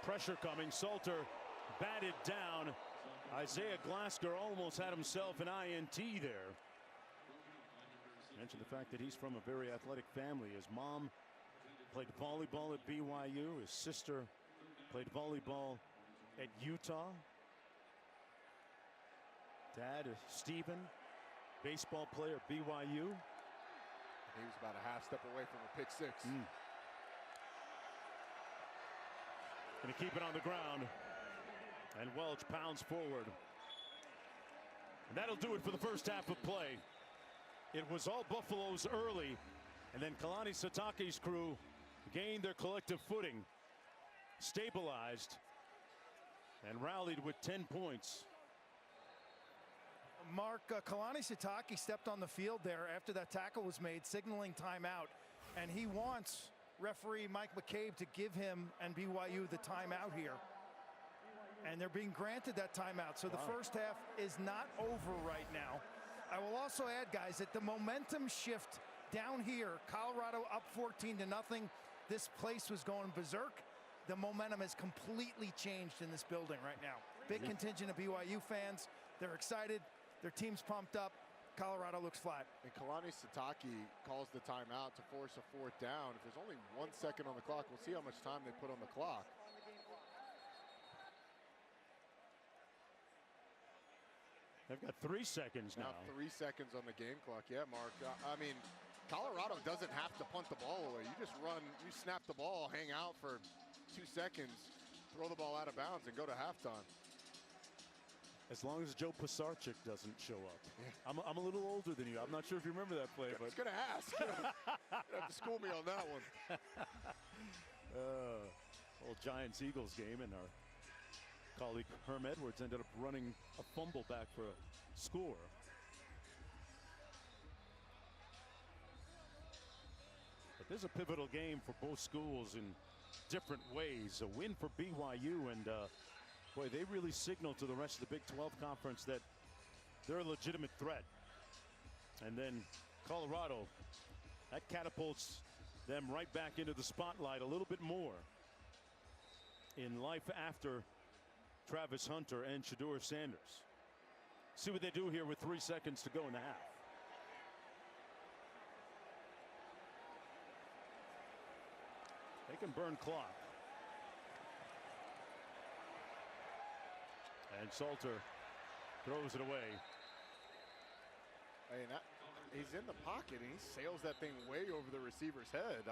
Pressure coming. Salter batted down. Isaiah Glasker almost had himself an INT there. Mentioned the fact that he's from a very athletic family. His mom played volleyball at BYU. His sister played volleyball at Utah. Dad is Stephen, baseball player at BYU. He was about a half step away from a pick 6. Going to keep it on the ground. And Welch pounds forward. And that'll do it for the first half of play. It was all Buffaloes early, and then Kalani Sitake's crew gained their collective footing, stabilized, and rallied with 10 points. Mark, Kalani Sitake stepped on the field there after that tackle was made, signaling timeout, and he wants referee Mike McCabe to give him and BYU the timeout here. And they're being granted that timeout, so the first half is not over right now. I will also add, guys, that the momentum shift down here, Colorado up 14-0. This place was going berserk. The momentum has completely changed in this building right now. Big contingent of BYU fans. They're excited. Their team's pumped up. Colorado looks flat. And Kalani Sitake calls the timeout to force a 4th down. If there's only 1 second on the clock, we'll see how much time they put on the clock. They've got 3 seconds now. 3 seconds on the game clock. Yeah, Mark. I mean, Colorado doesn't have to punt the ball away. You just run, you snap the ball, hang out for 2 seconds, throw the ball out of bounds, and go to halftime. As long as Joe Pisarcik doesn't show up. Yeah. I'm a little older than you. I'm not sure if you remember that play. I was going to ask. You have to school me on that one. Old Giants-Eagles game, and our colleague Herm Edwards ended up running a fumble back for a score. But this is a pivotal game for both schools in different ways. A win for BYU, and boy, they really signal to the rest of the Big 12 Conference that they're a legitimate threat. And then Colorado, that catapults them right back into the spotlight a little bit more in life after Travis Hunter and Shedeur Sanders. See what they do here with 3 seconds to go in the half. They can burn clock. And Salter throws it away. Hey, he's in the pocket and he sails that thing way over the receiver's head.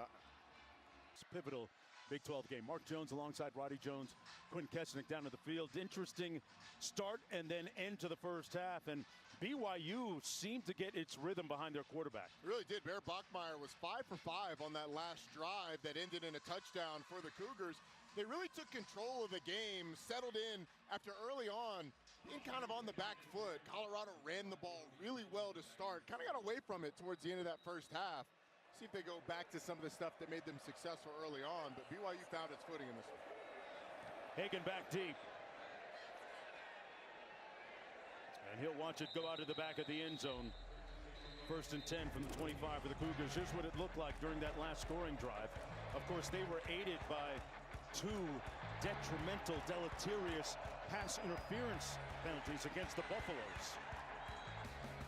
It's a pivotal Big 12 game. Mark Jones alongside Roddy Jones, Quinn Kesnick down to the field. Interesting start and then end to the first half. And BYU seemed to get its rhythm behind their quarterback. It really did. Bear Bachmeier was 5 for 5 on that last drive that ended in a touchdown for the Cougars. They really took control of the game, settled in after early on, being kind of on the back foot. Colorado ran the ball really well to start, kind of got away from it towards the end of that first half. See if they go back to some of the stuff that made them successful early on, but BYU found its footing in this one. Hagan back deep. And he'll watch it go out of the back of the end zone. 1st and 10 from the 25 for the Cougars. Here's what it looked like during that last scoring drive. Of course, they were aided by 2 detrimental, deleterious pass interference penalties against the Buffaloes.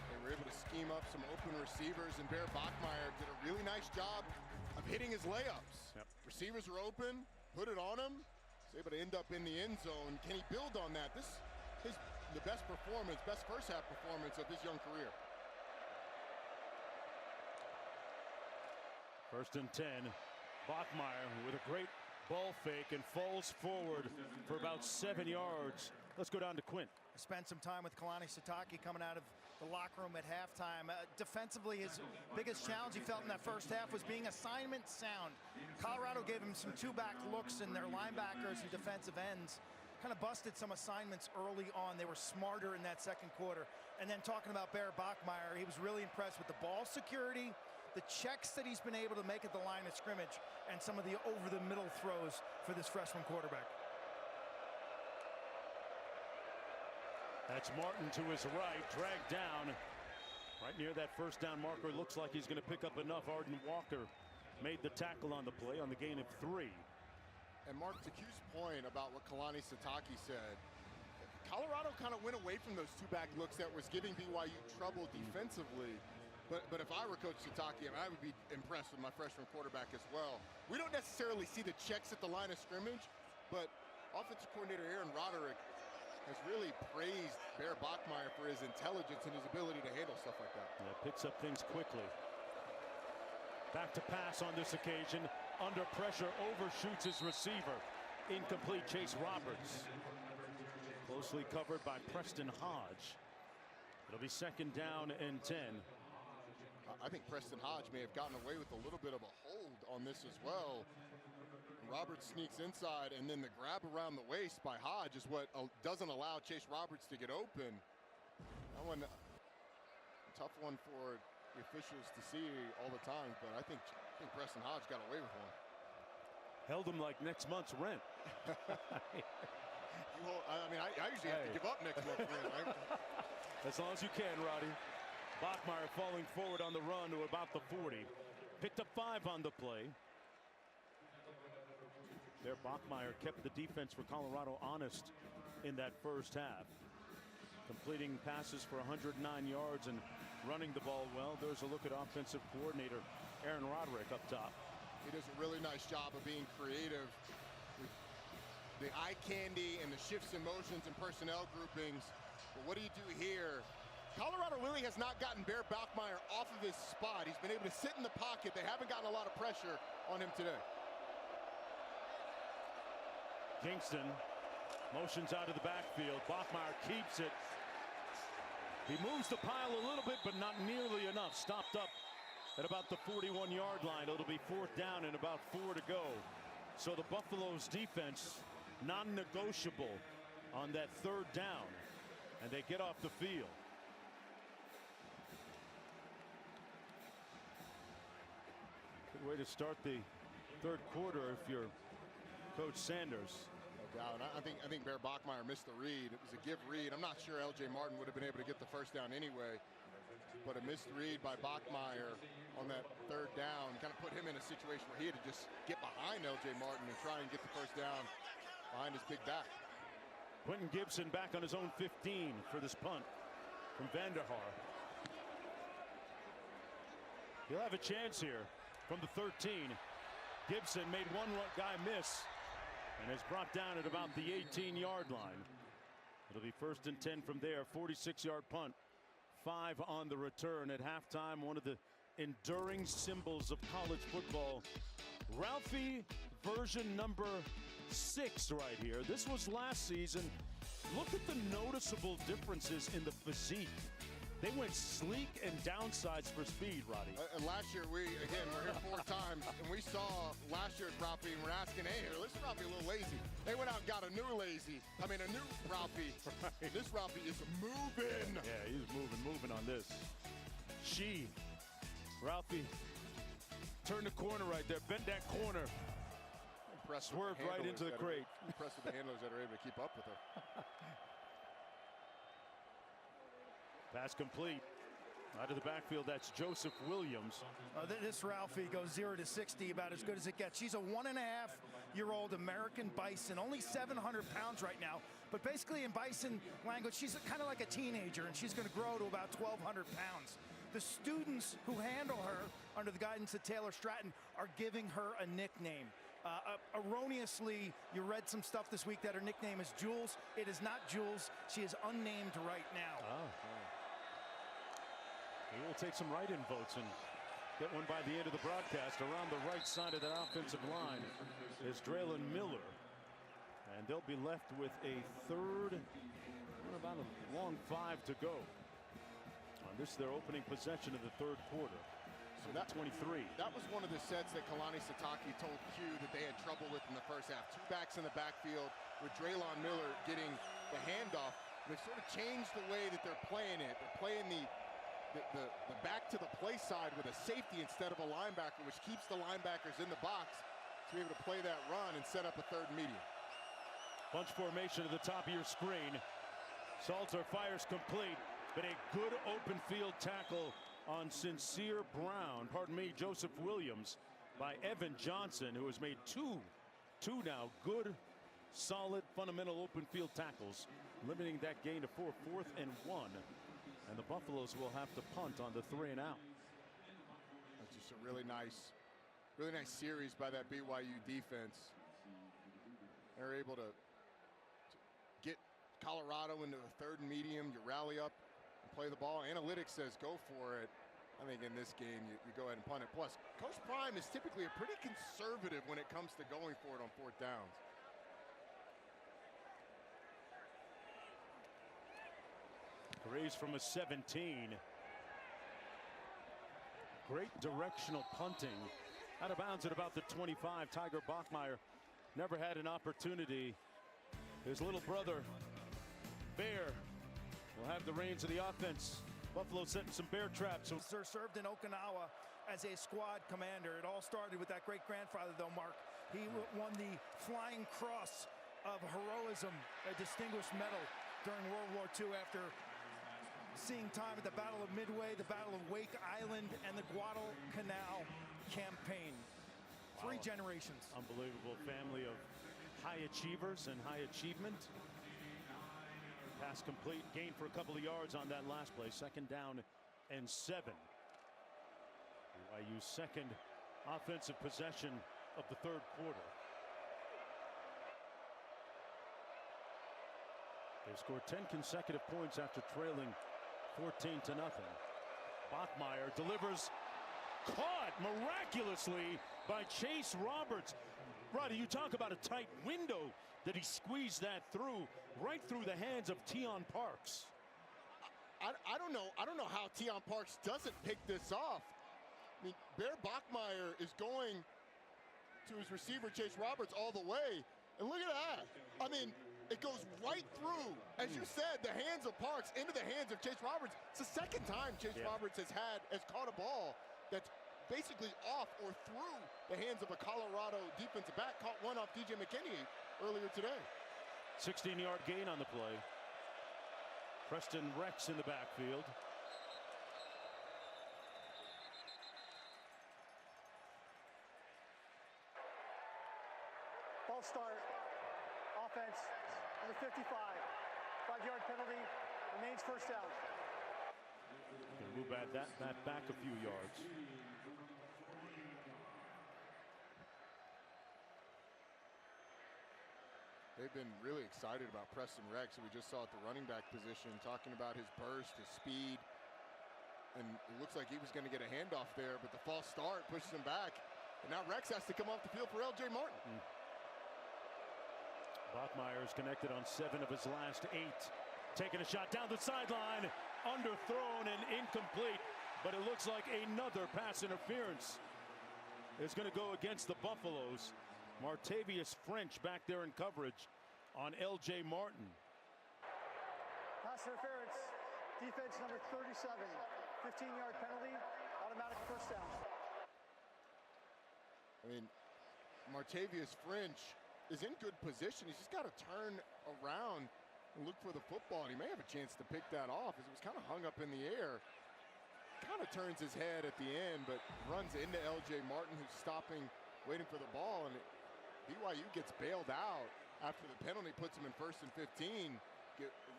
They were able to scheme up some open receivers, and Bear Bachmeier did a really nice job of hitting his layups. Yep. Receivers were open, put it on him. He's able to end up in the end zone. Can he build on that? This is the best performance, best first half performance of his young career. 1st and 10. Bachmeier with a great ball fake and falls forward for about 7 yards. Let's go down to Quint. I spent some time with Kalani Sitake coming out of the locker room at halftime. Defensively, his biggest challenge he felt in that first half was being assignment sound. Colorado gave him some 2-back looks, and their linebackers and defensive ends kind of busted some assignments early on. They were smarter in that second quarter. And then talking about Bear Bachmeier, he was really impressed with the ball security, the checks that he's been able to make at the line of scrimmage, and some of the over-the-middle throws for this freshman quarterback. That's Martin to his right, dragged down right near that first down marker. Looks like he's going to pick up enough. Arden Walker made the tackle on the play on the gain of 3. And Mark, to Q's point about what Kalani Sitake said, Colorado kind of went away from those 2-back looks that was giving BYU trouble defensively. But if I were Coach Sitake, I would be impressed with my freshman quarterback as well. We don't necessarily see the checks at the line of scrimmage, but offensive coordinator Aaron Roderick has really praised Bear Bachmeier for his intelligence and his ability to handle stuff like that. Yeah, picks up things quickly. Back to pass on this occasion. Under pressure, overshoots his receiver. Incomplete. Chase Roberts. Closely covered by Preston Hodge. It'll be 2nd down and 10. I think Preston Hodge may have gotten away with a little bit of a hold on this as well. Roberts sneaks inside, and then the grab around the waist by Hodge is what doesn't allow Chase Roberts to get open. That one, tough one for the officials to see all the time, but I think Preston Hodge got away with one. Held him like next month's rent. I usually have to give up next month's rent. Right? As long as you can, Roddy. Bachmeier falling forward on the run to about the 40. Picked up 5 on the play. There, Bachmeier kept the defense for Colorado honest in that first half. Completing passes for 109 yards and running the ball well. There's a look at offensive coordinator Aaron Roderick up top. He does a really nice job of being creative with the eye candy and the shifts in motions and personnel groupings. But what do you do here? Colorado really has not gotten Bear Bachmeier off of his spot. He's been able to sit in the pocket. They haven't gotten a lot of pressure on him today. Kingston motions out of the backfield. Bachmeier keeps it. He moves the pile a little bit, but not nearly enough. Stopped up at about the 41-yard line. It'll be 4th down and about 4 to go. So the Buffaloes defense non-negotiable on that 3rd down, and they get off the field. Good way to start the 3rd quarter if you're Coach Sanders. No doubt. I think Bear Bachmeier missed the read. It was a give read. I'm not sure LJ Martin would have been able to get the first down anyway. But a missed read by Bachmeier on that 3rd down kind of put him in a situation where he had to just get behind LJ Martin and try and get the first down behind his big back. Quentin Gibson back on his own 15 for this punt from Vanderhaar. He'll have a chance here from the 13. Gibson made one guy miss and is brought down at about the 18-yard line. It'll be 1st and 10 from there. 46-yard punt. 5 on the return at halftime. One of the enduring symbols of college football. Ralphie version number 6 right here. This was last season. Look at the noticeable differences in the physique They went sleek and downsides for speed, Roddy. And last year, we're here 4 times, and we saw last year's Ralphie, and we're asking, hey, this Ralphie a little lazy. They went out and got a new Ralphie. Right. This Ralphie is moving. Yeah, he's moving on this. Ralphie, turn the corner right there, bent that corner. Swerved right into the crate. Impressed with the handlers that are able to keep up with her. Pass complete. Out of the backfield, that's Joseph Williams. This Ralphie goes 0 to 60 about as good as it gets. She's a 1.5-year-old American Bison, only 700 pounds right now. But basically in Bison language, she's kind of like a teenager, and she's going to grow to about 1,200 pounds. The students who handle her under the guidance of Taylor Stratton are giving her a nickname. Erroneously, you read some stuff this week that her nickname is Jules. It is not Jules. She is unnamed right now. He will take some write-in votes and get one by the end of the broadcast. Around the right side of that offensive line is Draylon Miller. And they'll be left with a third, about a long 5 to go. This is their opening possession of the third quarter. So that 23. That was one of the sets that Kalani Sitake told Q that they had trouble with in the first half. 2 backs in the backfield with Draylon Miller getting the handoff. They've sort of changed the way that they're playing it. They're playing the back to the play side with a safety instead of a linebacker, which keeps the linebackers in the box to be able to play that run and set up a third medium. Bunch formation at the top of your screen. Salter fires complete, but a good open field tackle on Joseph Williams by Evan Johnson, who has made two now good, solid, fundamental open field tackles, limiting that gain to 4th and 1. And the Buffaloes will have to punt on the 3 and out. That's just a really nice series by that BYU defense. They're able to get Colorado into the third and medium. You rally up and play the ball. Analytics says go for it. I think in this game you go ahead and punt it. Plus, Coach Prime is typically a pretty conservative when it comes to going for it on 4th downs. Raised from a 17. Great directional punting. Out of bounds at about the 25. Tiger Bachmeier never had an opportunity. His little brother, Bear, will have the reins of the offense. Buffalo setting some bear traps. Sir served in Okinawa as a squad commander. It all started with that great-grandfather, though, Mark. He won the Flying Cross of Heroism, a distinguished medal during World War II after seeing time at the Battle of Midway, the Battle of Wake Island, and the Guadalcanal campaign. 3 generations. Unbelievable family of high achievers and high achievement. Pass complete, gain for a couple of yards on that last play. 2nd down and 7. BYU's second offensive possession of the third quarter. They've scored 10 consecutive points after trailing 14 to nothing. Bachmeier delivers, caught miraculously by Chase Roberts. Roddy, you talk about a tight window that he squeezed that through, right through the hands of Tion Parks. I don't know how Tion Parks doesn't pick this off. I mean, Bear Bachmeier is going to his receiver Chase Roberts all the way, and look at that. I mean, it goes right through, as you said, the hands of Parks into the hands of Chase Roberts. It's the second time Chase Roberts has caught a ball that's basically off or through the hands of a Colorado defensive back. Caught one off DJ McKinney earlier today. 16-yard gain on the play. Preston Rex in the backfield. Ball start. Offense. Number 55. 5-yard penalty. Remains 1st down. Gonna move that back a few yards. They've been really excited about Preston Rex, who we just saw at the running back position, talking about his burst, his speed. And it looks like he was going to get a handoff there, but the false start pushes him back. And now Rex has to come off the field for L.J. Martin. Bachmeier is connected on 7 of his last 8. Taking a shot down the sideline. underthrown and incomplete, but it looks like another pass interference is going to go against the Buffaloes. Martavius French back there in coverage on L.J. Martin. Pass interference. Defense number 37. 15-yard penalty. Automatic first down. I mean, Martavius French is in good position. He's just got to turn around and look for the football. And he may have a chance to pick that off as it was kind of hung up in the air. Kind of turns his head at the end, but runs into L.J. Martin, who's stopping, waiting for the ball. And BYU gets bailed out after the penalty, puts him in 1st and 15.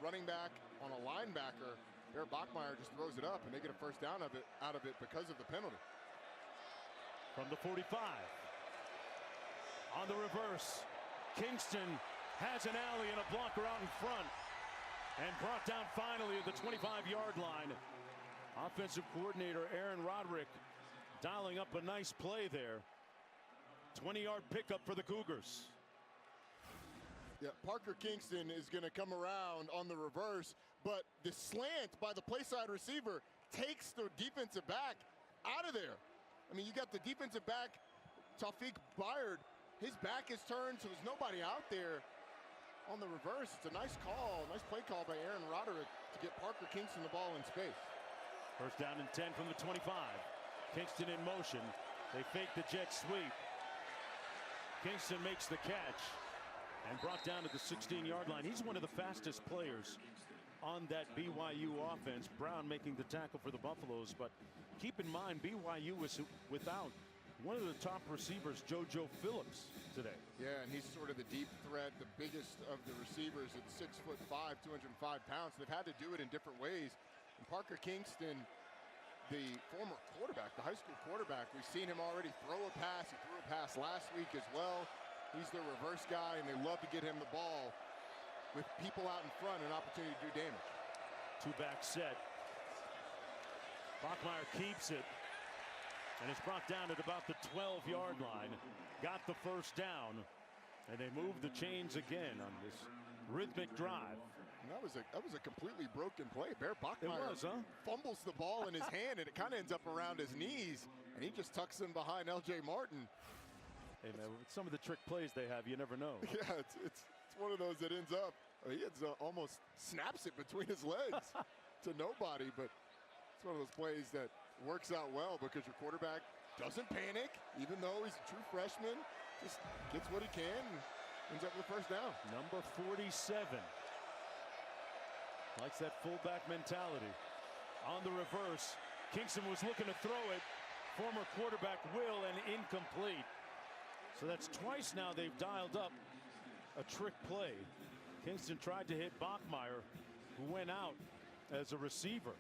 Running back on a linebacker. Bear Bachmeier just throws it up, and they get a first down out of it because of the penalty. From the 45. On the reverse, Kingston has an alley and a blocker out in front, and brought down finally at the 25-yard line. Offensive coordinator Aaron Roderick dialing up a nice play there. 20-yard pickup for the Cougars. Yeah, Parker Kingston is going to come around on the reverse, but the slant by the play side receiver takes the defensive back out of there. I mean, you got the defensive back, Taufik Bayard. His back is turned, so there's nobody out there on the reverse. It's a nice call, nice play call by Aaron Roderick to get Parker Kingston the ball in space. First down and 10 from the 25. Kingston in motion. They fake the jet sweep. Kingston makes the catch and brought down to the 16-yard line. He's one of the fastest players on that BYU offense. Brown making the tackle for the Buffaloes, but keep in mind BYU was without one of the top receivers, JoJo Phillips, today. Yeah, and he's sort of the deep threat, the biggest of the receivers at 6'5", 205 pounds. They've had to do it in different ways. And Parker Kingston, the former quarterback, the high school quarterback, we've seen him already throw a pass. He threw a pass last week as well. He's the reverse guy, and they love to get him the ball with people out in front, an opportunity to do damage. Two-back set. Bachmeier keeps it, and it's brought down at about the 12-yard line. Got the first down, and they move the chains again on this rhythmic drive. And that was a completely broken play. Bear Bachmeier fumbles the ball in his hand, and it kind of ends up around his knees, and he just tucks him behind L.J. Martin. Hey man, with some of the trick plays they have, you never know. Yeah, it's one of those that ends up, he almost snaps it between his legs to nobody, but it's one of those plays that works out well because your quarterback doesn't panic, even though he's a true freshman, just gets what he can and ends up with the first down. Number 47 likes that fullback mentality. On the reverse, Kingston was looking to throw it. Former quarterback will, and incomplete. So that's twice now they've dialed up a trick play. Kingston tried to hit Bachmeier, who went out as a receiver.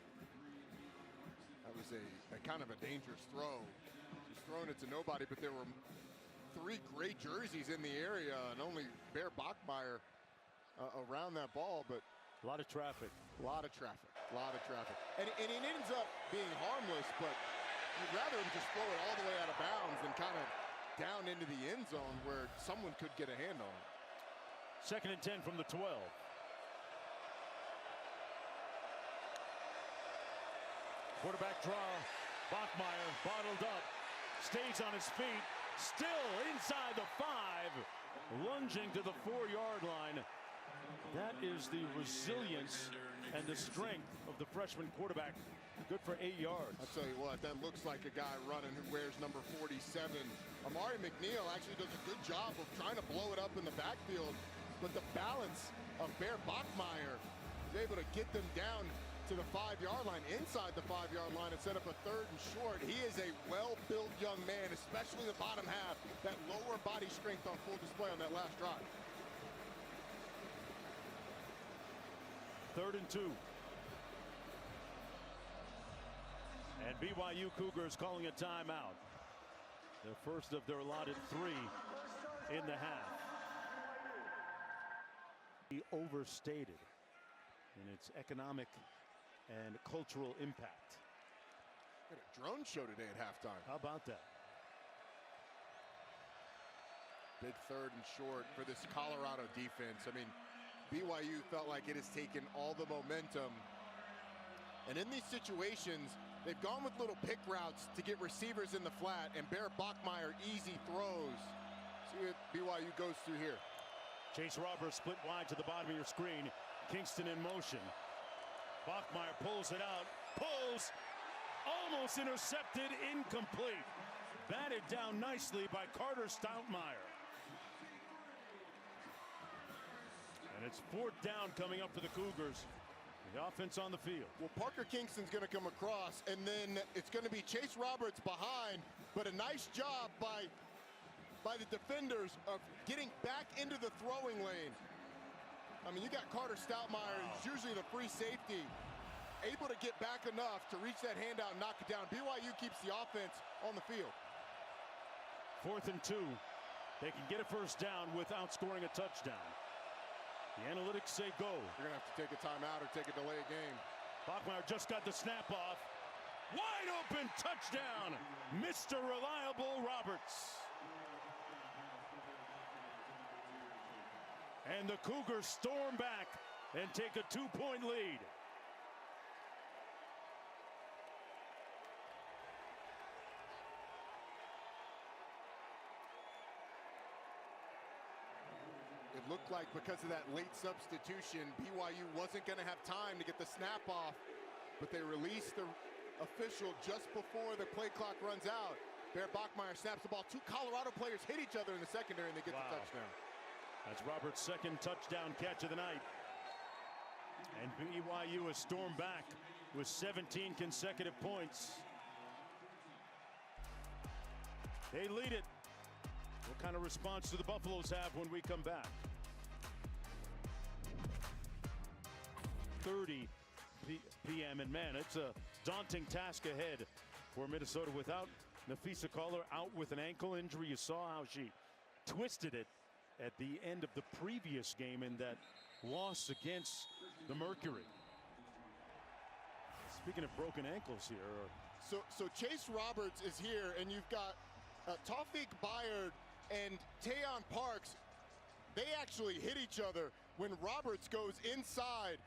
That was a kind of a dangerous throw. Just throwing it to nobody, but there were 3 great jerseys in the area, and only Bear Bachmeier around that ball, but a lot of traffic. A lot of traffic. A lot of traffic. And it ends up being harmless, but you'd rather him just throw it all the way out of bounds than kind of down into the end zone where someone could get a hand on it. 2nd and 10 from the 12. Quarterback draw. Bachmeier bottled up. Stays on his feet. Still inside the 5. Lunging to the 4-yard line. That is the resilience and the strength of the freshman quarterback. Good for 8 yards. I'll tell you what, that looks like a guy running who wears number 47. Amari McNeil actually does a good job of trying to blow it up in the backfield, but the balance of Bear Bachmeier is able to get them down to the 5-yard line, inside the 5-yard line, and set up a 3rd and short. He is a well-built young man, especially the bottom half. That lower body strength on full display on that last drive. 3rd and 2. And BYU Cougars calling a timeout. The first of their allotted 3 in the half. He overstated in its economic and cultural impact. We had a drone show today at halftime. How about that? Big 3rd and short for this Colorado defense. I mean, BYU felt like it has taken all the momentum And in these situations, they've gone with little pick routes to get receivers in the flat, and Bear Bachmeier easy throws. See what BYU goes through here. Chase Roberts split wide to the bottom of your screen. Kingston in motion. Bachmeier pulls it out. Pulls. Almost intercepted. Incomplete. Batted down nicely by Carter Stoutmire. And it's 4th down coming up for the Cougars. The offense on the field. Well, Parker Kingston's going to come across, and then it's going to be Chase Roberts behind, but a nice job by the defenders of getting back into the throwing lane. I mean, you got Carter Stoutmire, who's usually the free safety, able to get back enough to reach that handout and knock it down. BYU keeps the offense on the field. 4th and 2. They can get a first down without scoring a touchdown. The analytics say go. You're going to have to take a timeout or take a delay game. Bachmeier just got the snap off. Wide open touchdown, Mr. Reliable Roberts. And the Cougars storm back and take a 2-point lead. It looked like because of that late substitution, BYU wasn't going to have time to get the snap off, but they released the official just before the play clock runs out. Bear Bachmeier snaps the ball. 2 Colorado players hit each other in the secondary, and they get the touchdown. That's Roberts' 2nd touchdown catch of the night. And BYU has stormed back with 17 consecutive points. They lead it. What kind of response do the Buffaloes have when we come back? 30 p.m. and man, it's a daunting task ahead for Minnesota without Nafisa Collar out with an ankle injury. You saw how she twisted it at the end of the previous game in that loss against the Mercury. Speaking of broken ankles here. So Chase Roberts is here, and you've got Tawfiq Bayard and Tayon Parks. They actually hit each other when Roberts goes inside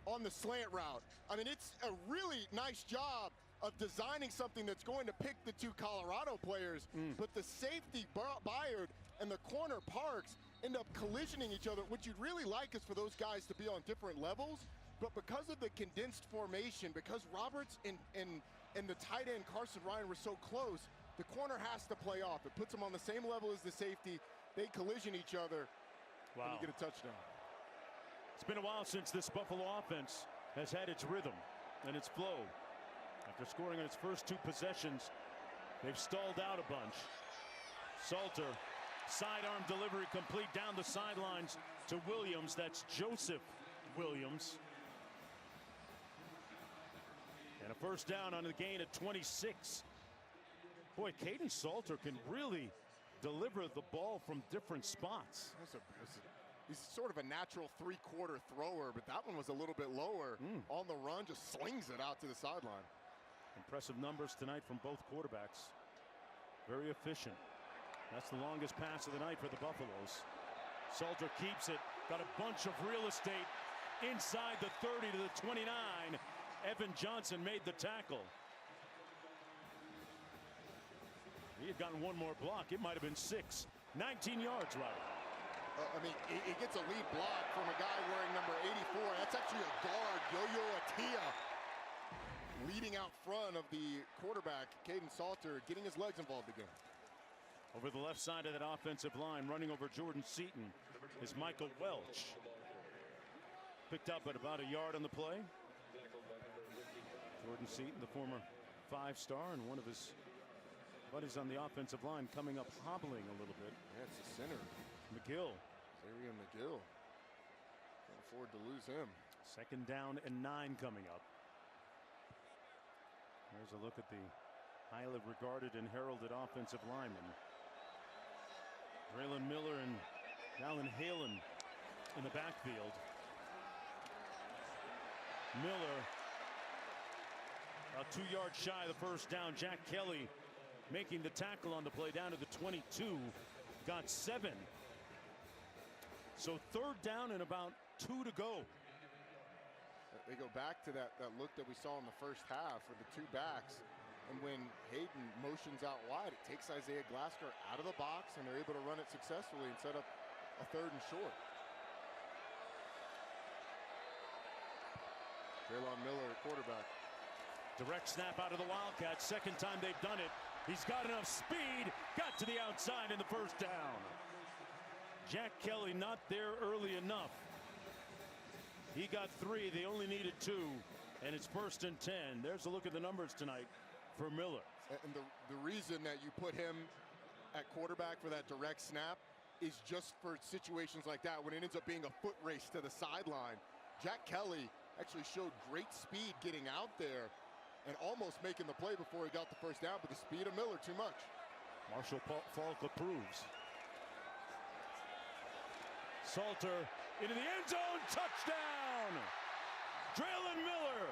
on the slant route. I mean, it's a really nice job of designing something that's going to pick the 2 Colorado players, but the safety Bayard and the corner Parks end up collisioning each other. What you'd really like is for those guys to be on different levels, but because of the condensed formation, because Roberts and the tight end Carson Ryan were so close, the corner has to play off. It puts them on the same level as the safety. They collision each other, and you get a touchdown. It's been a while since this Buffalo offense has had its rhythm and its flow. After scoring on its first 2 possessions, they've stalled out a bunch. Salter, sidearm delivery complete down the sidelines to Williams. That's Joseph Williams. And a first down on the gain at 26. Boy, Caden Salter can really deliver the ball from different spots. He's sort of a natural 3-quarter thrower, but that one was a little bit lower. On the run, just slings it out to the sideline. Impressive numbers tonight from both quarterbacks. Very efficient. That's the longest pass of the night for the Buffaloes. Salter keeps it. Got a bunch of real estate inside the 30 to the 29. Evan Johnson made the tackle. He had gotten one more block. It might have been 6. 19 yards, right? I mean, he gets a lead block from a guy wearing number 84. That's actually a guard, Yo-Yo Atia, leading out front of the quarterback, Caden Salter, getting his legs involved again. Over the left side of that offensive line, running over Jordan Seaton, is Michael Welch. Picked up at about a yard on the play. Jordan Seaton, the former 5-star, and one of his buddies on the offensive line coming up hobbling a little bit. Yeah, it's the center. McGill. Xavier McGill. Can't afford to lose him. 2nd down and 9 coming up. Here's a look at the highly regarded and heralded offensive linemen. Braylon Miller and Alan Halen in the backfield. Miller about 2 yards shy of the first down. Jack Kelly making the tackle on the play down to the 22. Got 7. So 3rd down and about 2 to go. They go back to that look that we saw in the first half with the two backs. And when Hayden motions out wide, it takes Isaiah Glasgow out of the box, and they're able to run it successfully and set up a 3rd and short. Traylon Miller at quarterback. Direct snap out of the Wildcats. Second time they've done it. He's got enough speed. Got to the outside in the first down. Jack Kelly not there early enough. He got 3. They only needed 2. And it's 1st and 10. There's a look at the numbers tonight for Miller. And the reason that you put him at quarterback for that direct snap is just for situations like that when it ends up being a foot race to the sideline. Jack Kelly actually showed great speed getting out there and almost making the play before he got the first down, but the speed of Miller too much. Marshall Falk approves. Salter into the end zone, touchdown! Traylon Miller.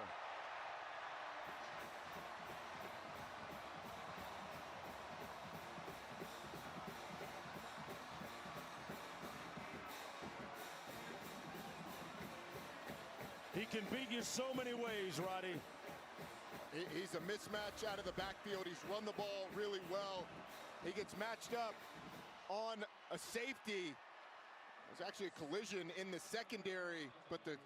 He can beat you so many ways, Roddy. He's a mismatch out of the backfield. He's run the ball really well. He gets matched up on a safety. There's actually a collision in the secondary, but the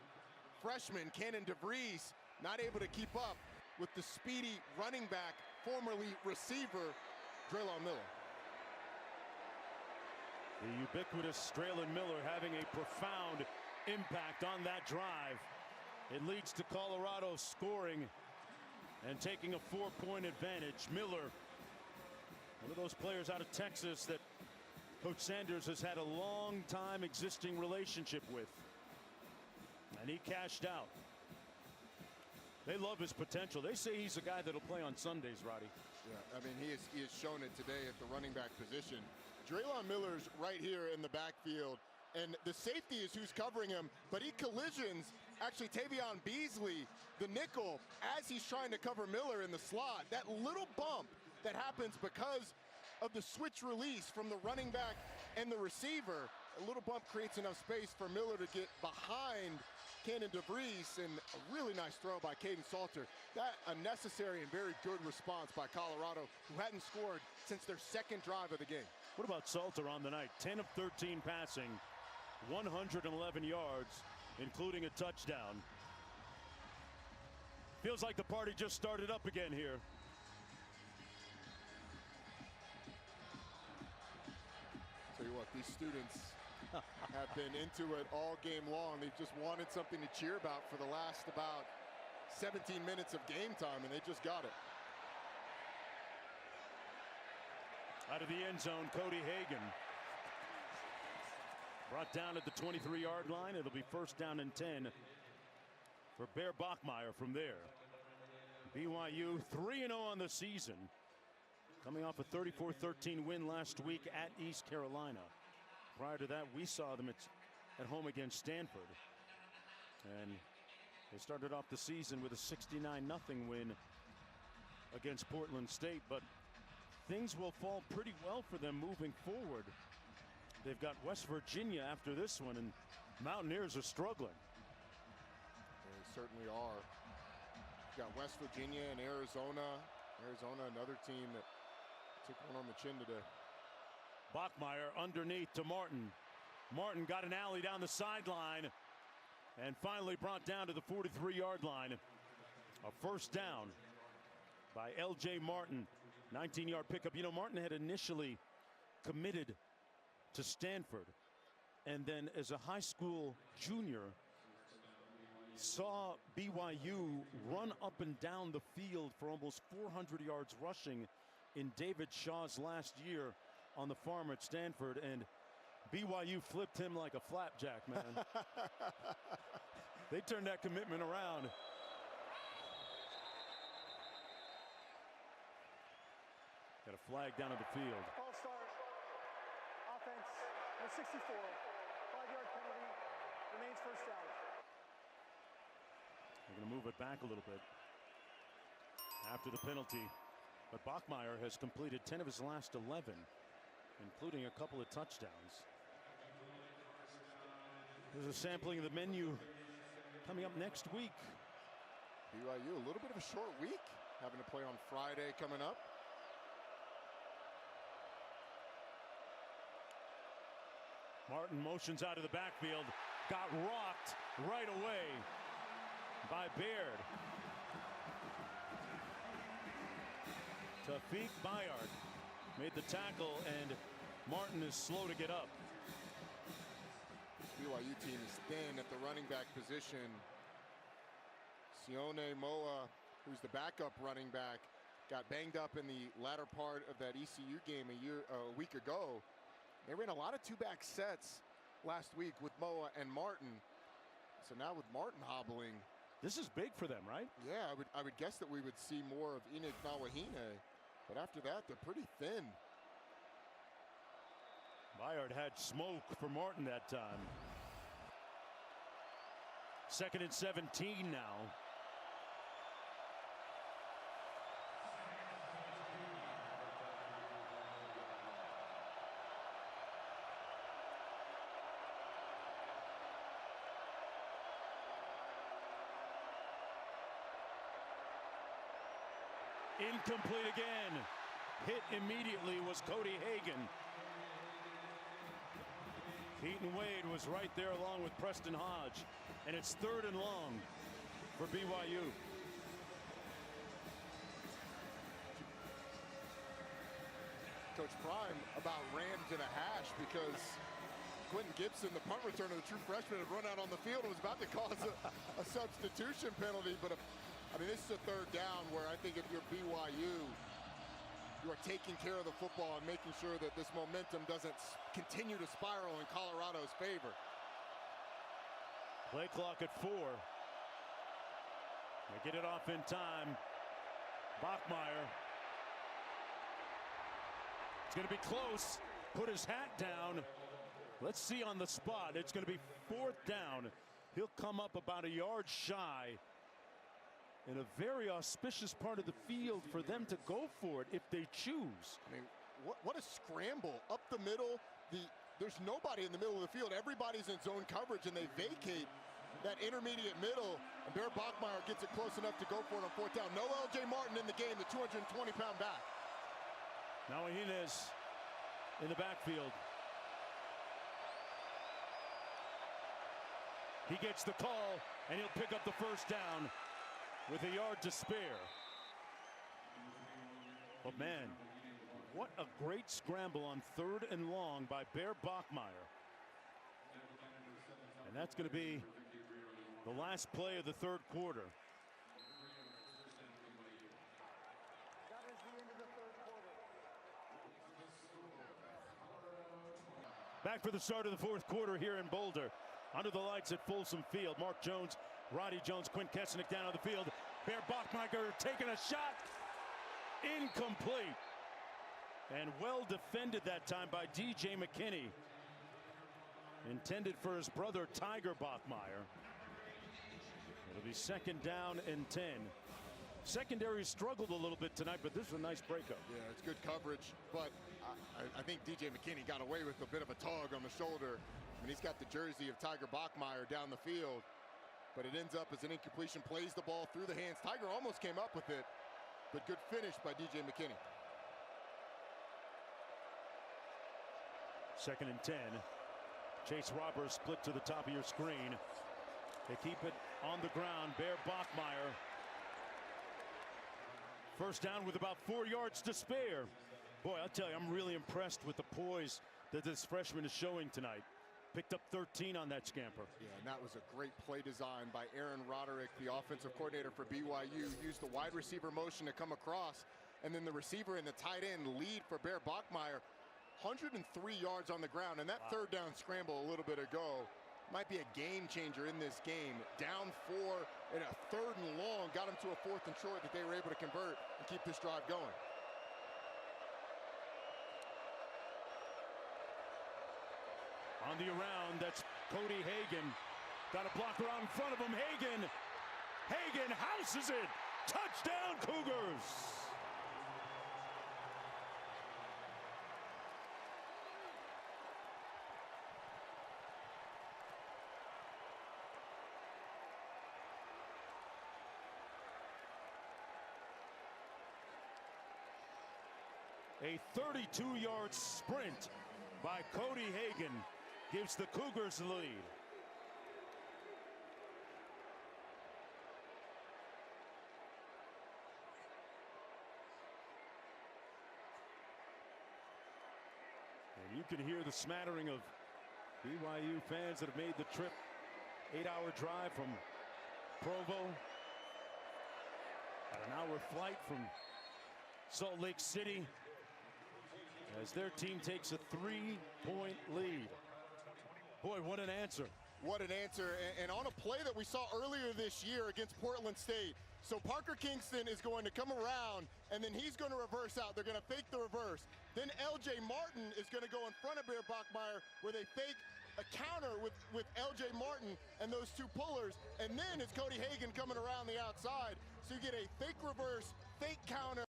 freshman, Cannon DeVries, not able to keep up with the speedy running back, formerly receiver, Traylon Miller. The ubiquitous Traylon Miller having a profound impact on that drive. It leads to Colorado scoring and taking a 4-point advantage. Miller, one of those players out of Texas that Coach Sanders has had a long time existing relationship with. And he cashed out. They love his potential. They say he's a guy that'll play on Sundays, Roddy. Yeah, I mean, he has shown it today at the running back position. Traylon Miller's right here in the backfield, and the safety is who's covering him, but he collisions actually Tavion Beasley, the nickel, as he's trying to cover Miller in the slot. That little bump that happens because of the switch release from the running back and the receiver, a little bump creates enough space for Miller to get behind Cannon DeVries, and a really nice throw by Caden Salter. That a necessary and very good response by Colorado, who hadn't scored since their second drive of the game. What about Salter on the night? 10 of 13 passing, 111 yards, including a touchdown. Feels like the party just started up again here. Tell you what, these students have been into it all game long. They've just wanted something to cheer about for the last about 17 minutes of game time, and they just got it. Out of the end zone, Cody Hagan. Brought down at the 23-yard line. It'll be 1st down and 10 for Bear Bachmeier from there. BYU 3-0 on the season, coming off a 34-13 win last week at East Carolina. Prior to that, we saw them at home against Stanford. And they started off the season with a 69-0 win against Portland State. But things will fall pretty well for them moving forward. They've got West Virginia after this one, and Mountaineers are struggling. They certainly are. You've got West Virginia and Arizona. Arizona, another team that took one on the chin today. Bachmeier underneath to Martin. Martin got an alley down the sideline and finally brought down to the 43-yard line. A 1st down by L.J. Martin. 19-yard pickup. You know, Martin had initially committed to Stanford, and then as a high school junior saw BYU run up and down the field for almost 400 yards rushing in David Shaw's last year on the farm at Stanford, and BYU flipped him like a flapjack, man. They turned that commitment around. Got a flag down at the field. Ball start. Offense, number 64. 5-yard penalty. Remains 1st down. They're going to move it back a little bit after the penalty. But Bachmeier has completed 10 of his last 11, including a couple of touchdowns. There's a sampling of the menu coming up next week. BYU, a little bit of a short week, having to play on Friday coming up. Martin motions out of the backfield. Got rocked right away by Baird. Tafiq Bayard made the tackle, and Martin is slow to get up. BYU team is thin at the running back position. Sione Moa, who's the backup running back, got banged up in the latter part of that ECU game a week ago. They ran a lot of two-back sets last week with Moa and Martin. So now with Martin hobbling, this is big for them, right? Yeah, I would guess that we would see more of Inig Nawahine. But after that, they're pretty thin. Bayard had smoke for Martin that time. 2nd and 17 now. Incomplete again. Hit immediately was Cody Hagan. Keaton Wade was right there along with Preston Hodge. And it's 3rd and long for BYU. Coach Prime about ran to the hash because Quentin Gibson, the punt returner, the true freshman, had run out on the field and was about to cause a substitution penalty. But I mean, this is a 3rd down where I think if you're BYU, you are taking care of the football and making sure that this momentum doesn't continue to spiral in Colorado's favor. Play clock at 4. They get it off in time. Bachmeier. It's going to be close. Put his hat down. Let's see on the spot. It's going to be 4th down. He'll come up about a yard shy. In a very auspicious part of the field for them to go for it if they choose. I mean, what a scramble up the middle. There's nobody in the middle of the field. Everybody's in zone coverage, and they vacate that intermediate middle. And Bear Bachmeier gets it close enough to go for it on 4th down. No L.J. Martin in the game, the 220-pound back. Now Hines in the backfield. He gets the call, and he'll pick up the 1st down with a yard to spare. But man, what a great scramble on 3rd and long by Bear Bachmeier. And that's going to be the last play of the 3rd quarter. That is the end of the 3rd quarter. Back for the start of the 4th quarter here in Boulder. Under the lights at Folsom Field. Mark Jones, Roddy Jones, Quinn Kessenich down on the field. Bear Bachmeier taking a shot. Incomplete. And well defended that time by DJ McKinney. Intended for his brother Tiger Bachmeier. It'll be 2nd down and 10. Secondary struggled a little bit tonight, but this is a nice breakup. Yeah, it's good coverage, but I think DJ McKinney got away with a bit of a tug on the shoulder. I mean, he's got the jersey of Tiger Bachmeier down the field, but it ends up as an incompletion, plays the ball through the hands. Tiger almost came up with it, but good finish by DJ McKinney. 2nd and 10. Chase Roberts split to the top of your screen. They keep it on the ground. Bear Bachmeier. 1st down with about 4 yards to spare. Boy, I'll tell you, I'm really impressed with the poise that this freshman is showing tonight. Picked up 13 on that scamper. Yeah, and that was a great play design by Aaron Roderick, the offensive coordinator for BYU. Used the wide receiver motion to come across, and then the receiver and the tight end lead for Bear Bachmeier. 103 yards on the ground, and that 3rd down scramble a little bit ago might be a game changer in this game. Down 4 and a 3rd and long, got them to a 4th and short that they were able to convert and keep this drive going. On the around, that's Cody Hagan. Got a blocker out in front of him. Hagan houses it. Touchdown, Cougars. A 32-yard sprint by Cody Hagan gives the Cougars the lead. And you can hear the smattering of BYU fans that have made the trip. 8-hour drive from Provo. At an hour flight from Salt Lake City as their team takes a 3-point lead. Boy, what an answer. What an answer. And on a play that we saw earlier this year against Portland State. So Parker Kingston is going to come around, and then he's going to reverse out. They're going to fake the reverse. Then LJ Martin is going to go in front of Bear Bachmeier, where they fake a counter with LJ Martin and those two pullers. And then it's Cody Hagan coming around the outside. So you get a fake reverse, fake counter.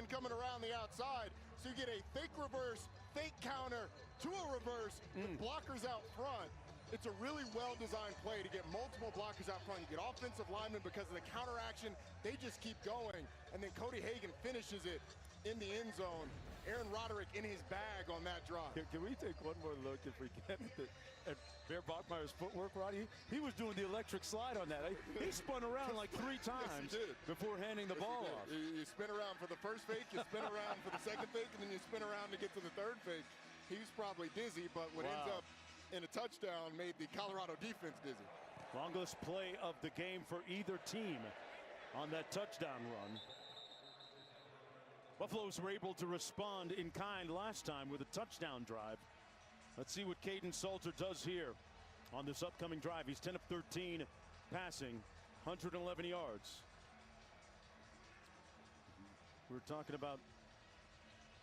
Coming around the outside. So you get a fake reverse, fake counter to a reverse with blockers out front. It's a really well-designed play to get multiple blockers out front. You get offensive linemen because of the counter action. They just keep going. And then Cody Hagan finishes it in the end zone. Aaron Roderick in his bag on that drive. Can we take one more look, if we can, at Bear Bachmeier's footwork, Roddy? He was doing the electric slide on that. He spun around like 3 times before handing the ball off. You spin around for the first fake, you spin around for the second fake, and then you spin around to get to the third fake. He was probably dizzy, but what ends up in a touchdown made the Colorado defense dizzy. Longest play of the game for either team on that touchdown run. Buffaloes were able to respond in kind last time with a touchdown drive. Let's see what Caden Salter does here on this upcoming drive. He's 10 of 13 passing, 111 yards. We were talking about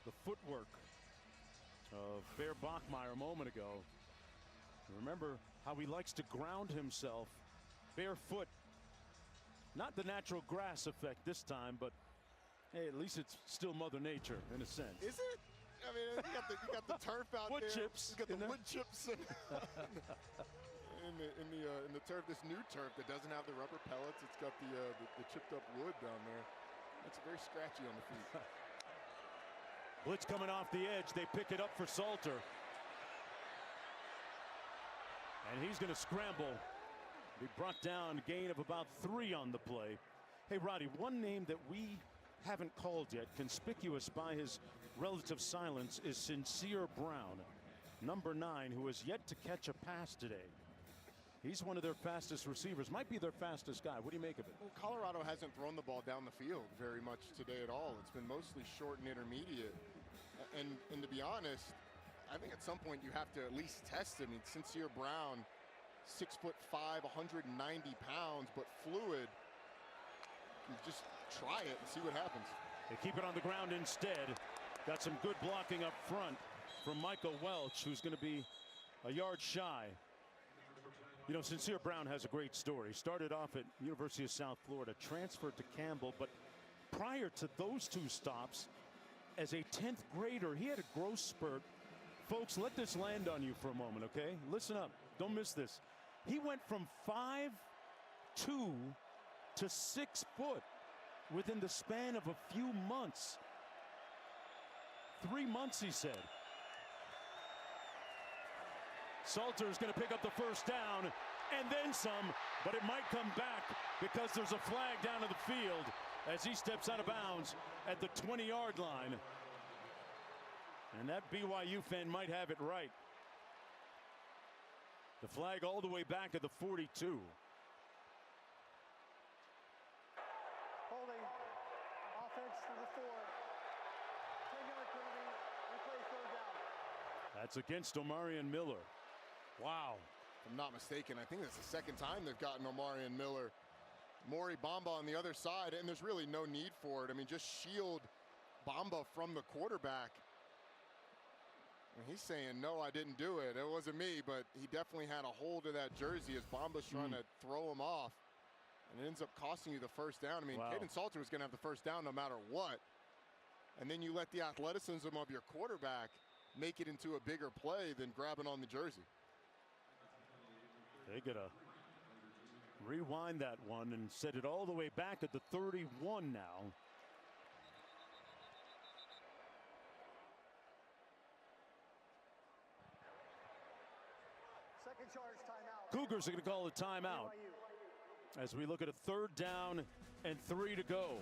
the footwork of Bear Bachmeier a moment ago. Remember how he likes to ground himself barefoot. Not the natural grass effect this time, but hey, at least it's still Mother Nature in a sense. Is it? I mean, you got the turf out wood there. Chips. You got the wood chips in the turf. This new turf that doesn't have the rubber pellets. It's got the chipped up wood down there. It's very scratchy on the feet. Blitz coming off the edge. They pick it up for Salter. And he's going to scramble. He brought down a gain of about 3 on the play. Hey, Roddy, one name that we haven't called yet, conspicuous by his relative silence, is Sincere Brown, number 9, who has yet to catch a pass today. He's one of their fastest receivers, might be their fastest guy. What do you make of it? Well, Colorado hasn't thrown the ball down the field very much today at all. It's been mostly short and intermediate. And to be honest, I think at some point you have to at least test him. I mean, Sincere Brown, 6'5", 190 pounds, but fluid. You just try it and see what happens. They keep it on the ground instead. Got some good blocking up front from Michael Welch, who's going to be a yard shy. You know, Sincere Brown has a great story. Started off at University of South Florida, transferred to Campbell, but prior to those 2 stops, as a 10th grader, he had a growth spurt. Folks, let this land on you for a moment, okay? Listen up. Don't miss this. He went from 5'2" to 6 foot within the span of a few months. 3 months, he said. Salter is going to pick up the first down and then some, but it might come back because there's a flag down to the field as he steps out of bounds at the 20-yard line. And that BYU fan might have it right. The flag all the way back at the 42. Holding. Offense to the 4. 10-yard penalty. Replay 3rd down. That's against Omarion Miller. Wow. If I'm not mistaken, I think that's the second time they've gotten Omarion Miller. Maury Bamba on the other side, and there's really no need for it. I mean, just shield Bamba from the quarterback. And he's saying, no, I didn't do it. It wasn't me, but he definitely had a hold of that jersey as Bamba's trying to throw him off. And it ends up costing you the first down. I mean, Caden Salter was going to have the first down no matter what. And then you let the athleticism of your quarterback make it into a bigger play than grabbing on the jersey. They got to rewind that one and set it all the way back at the 31 now. charge timeout. Cougars are going to call a timeout BYU. as we look at a 3rd down and 3 to go.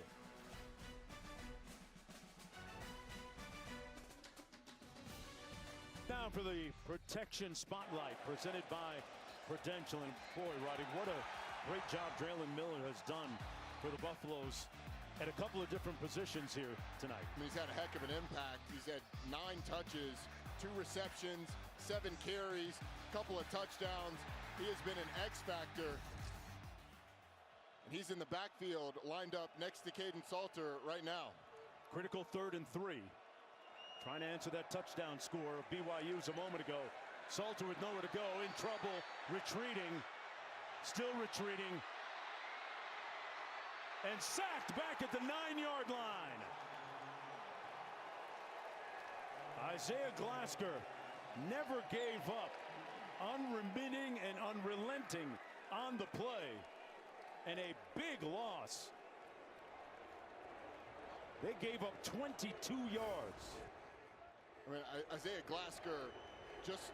Down for the protection spotlight presented by Prudential. And boy, Roddy, what a great job Draylen Miller has done for the Buffaloes at a couple of different positions here tonight. I mean, he's had a heck of an impact. He's had 9 touches, 2 receptions, 7 carries, a couple of touchdowns. He has been an X factor. And he's in the backfield, lined up next to Caden Salter right now. Critical 3rd and 3. Trying to answer that touchdown score of BYU's a moment ago. Salter with nowhere to go, in trouble, retreating, still retreating, and sacked back at the 9-yard line. Isaiah Glasker never gave up, unremitting and unrelenting on the play, and a big loss. They gave up 22 yards. I mean, Isaiah Glasker just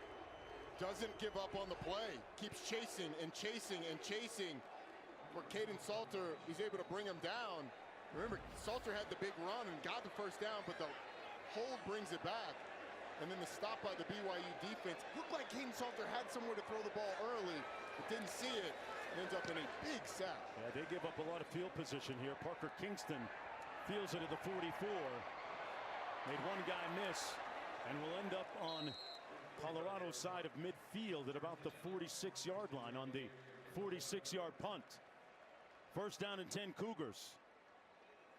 doesn't give up on the play. Keeps chasing and chasing and chasing. For Caden Salter, he's able to bring him down. Remember, Salter had the big run and got the first down, but the hold brings it back. And then the stop by the BYU defense. Looked like Caden Salter had somewhere to throw the ball early, but didn't see it. It ends up in a big sack. Yeah, they give up a lot of field position here. Parker Kingston fields it at the 44. Made one guy miss. And will end up on Colorado's side of midfield at about the 46-yard line on the 46-yard punt. 1st down and 10 Cougars.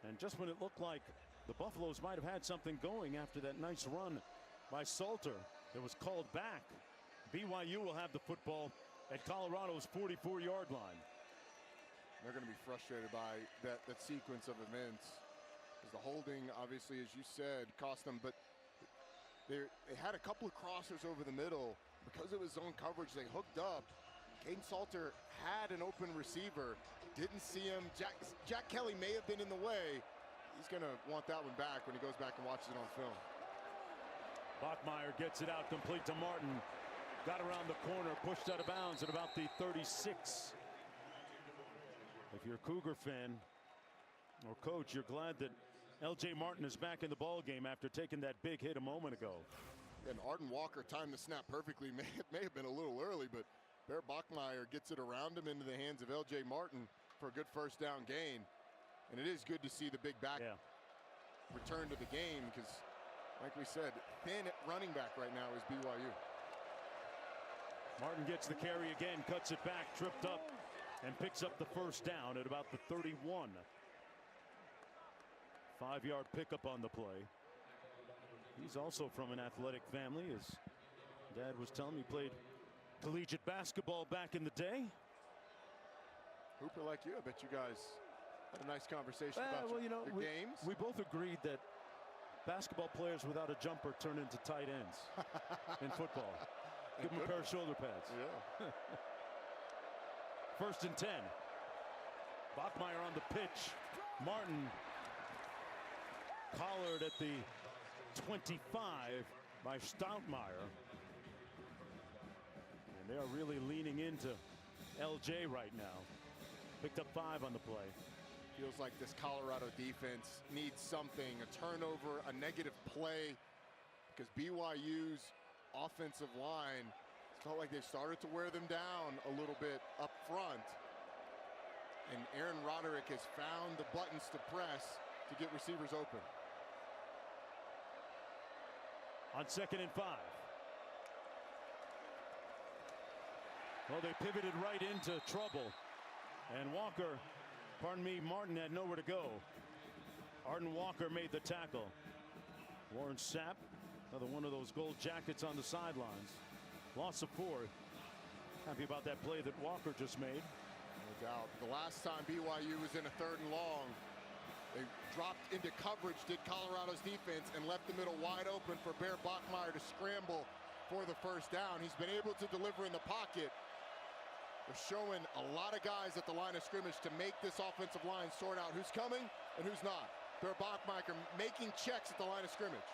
And just when it looked like the Buffaloes might have had something going after that nice run by Salter, it was called back. BYU will have the football at Colorado's 44-yard line. They're going to be frustrated by that sequence of events. Because the holding, obviously, as you said, cost them. But they had a couple of crossers over the middle. Because it was zone coverage, they hooked up. Caden Salter had an open receiver. Didn't see him. Jack Kelly may have been in the way. He's going to want that one back when he goes back and watches it on film. Bachmeier gets it out complete to Martin. Got around the corner, pushed out of bounds at about the 36. If you're a Cougar fan or coach, you're glad that LJ Martin is back in the ball game after taking that big hit a moment ago. And Arden Walker timed the snap perfectly. May have been a little early, but Bear Bachmeier gets it around him into the hands of LJ Martin for a good 1st down gain. And it is good to see the big back return to the game because, like we said, thin running back right now is BYU. Martin gets the carry again, cuts it back, tripped up, and picks up the 1st down at about the 31. 5-yard pickup on the play. He's also from an athletic family. His dad was telling me he played collegiate basketball back in the day. Hooper like you, I bet you guys had a nice conversation about your games. We both agreed that basketball players without a jumper turn into tight ends in football. Give them a pair of shoulder pads. Yeah. 1st and 10. Bachmeier on the pitch. Martin collared at the 25 by Stoutmire. And they are really leaning into LJ right now. Picked up 5 on the play. Feels like this Colorado defense needs something, a turnover, a negative play, because BYU's offensive line felt like they started to wear them down a little bit up front. And Aaron Roderick has found the buttons to press to get receivers open. On 2nd and 5. Well, they pivoted right into trouble. And Martin had nowhere to go. Arden Walker made the tackle. Warren Sapp, another one of those gold jackets on the sidelines. Loss of 4. Happy about that play that Walker just made. No doubt. The last time BYU was in a 3rd and long, they dropped into coverage, did Colorado's defense, and left the middle wide open for Bear Bachmeier to scramble for the 1st down. He's been able to deliver in the pocket. They're showing a lot of guys at the line of scrimmage to make this offensive line sort out who's coming and who's not. Bear Bachmeier making checks at the line of scrimmage.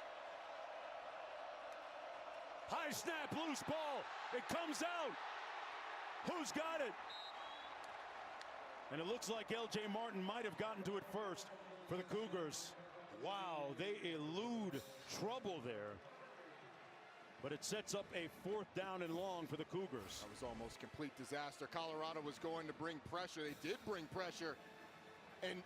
High snap, loose ball. It comes out. Who's got it? And it looks like L.J. Martin might have gotten to it first for the Cougars. Wow, they elude trouble there. But it sets up a 4th down and long for the Cougars. That was almost complete disaster. Colorado was going to bring pressure. They did bring pressure. And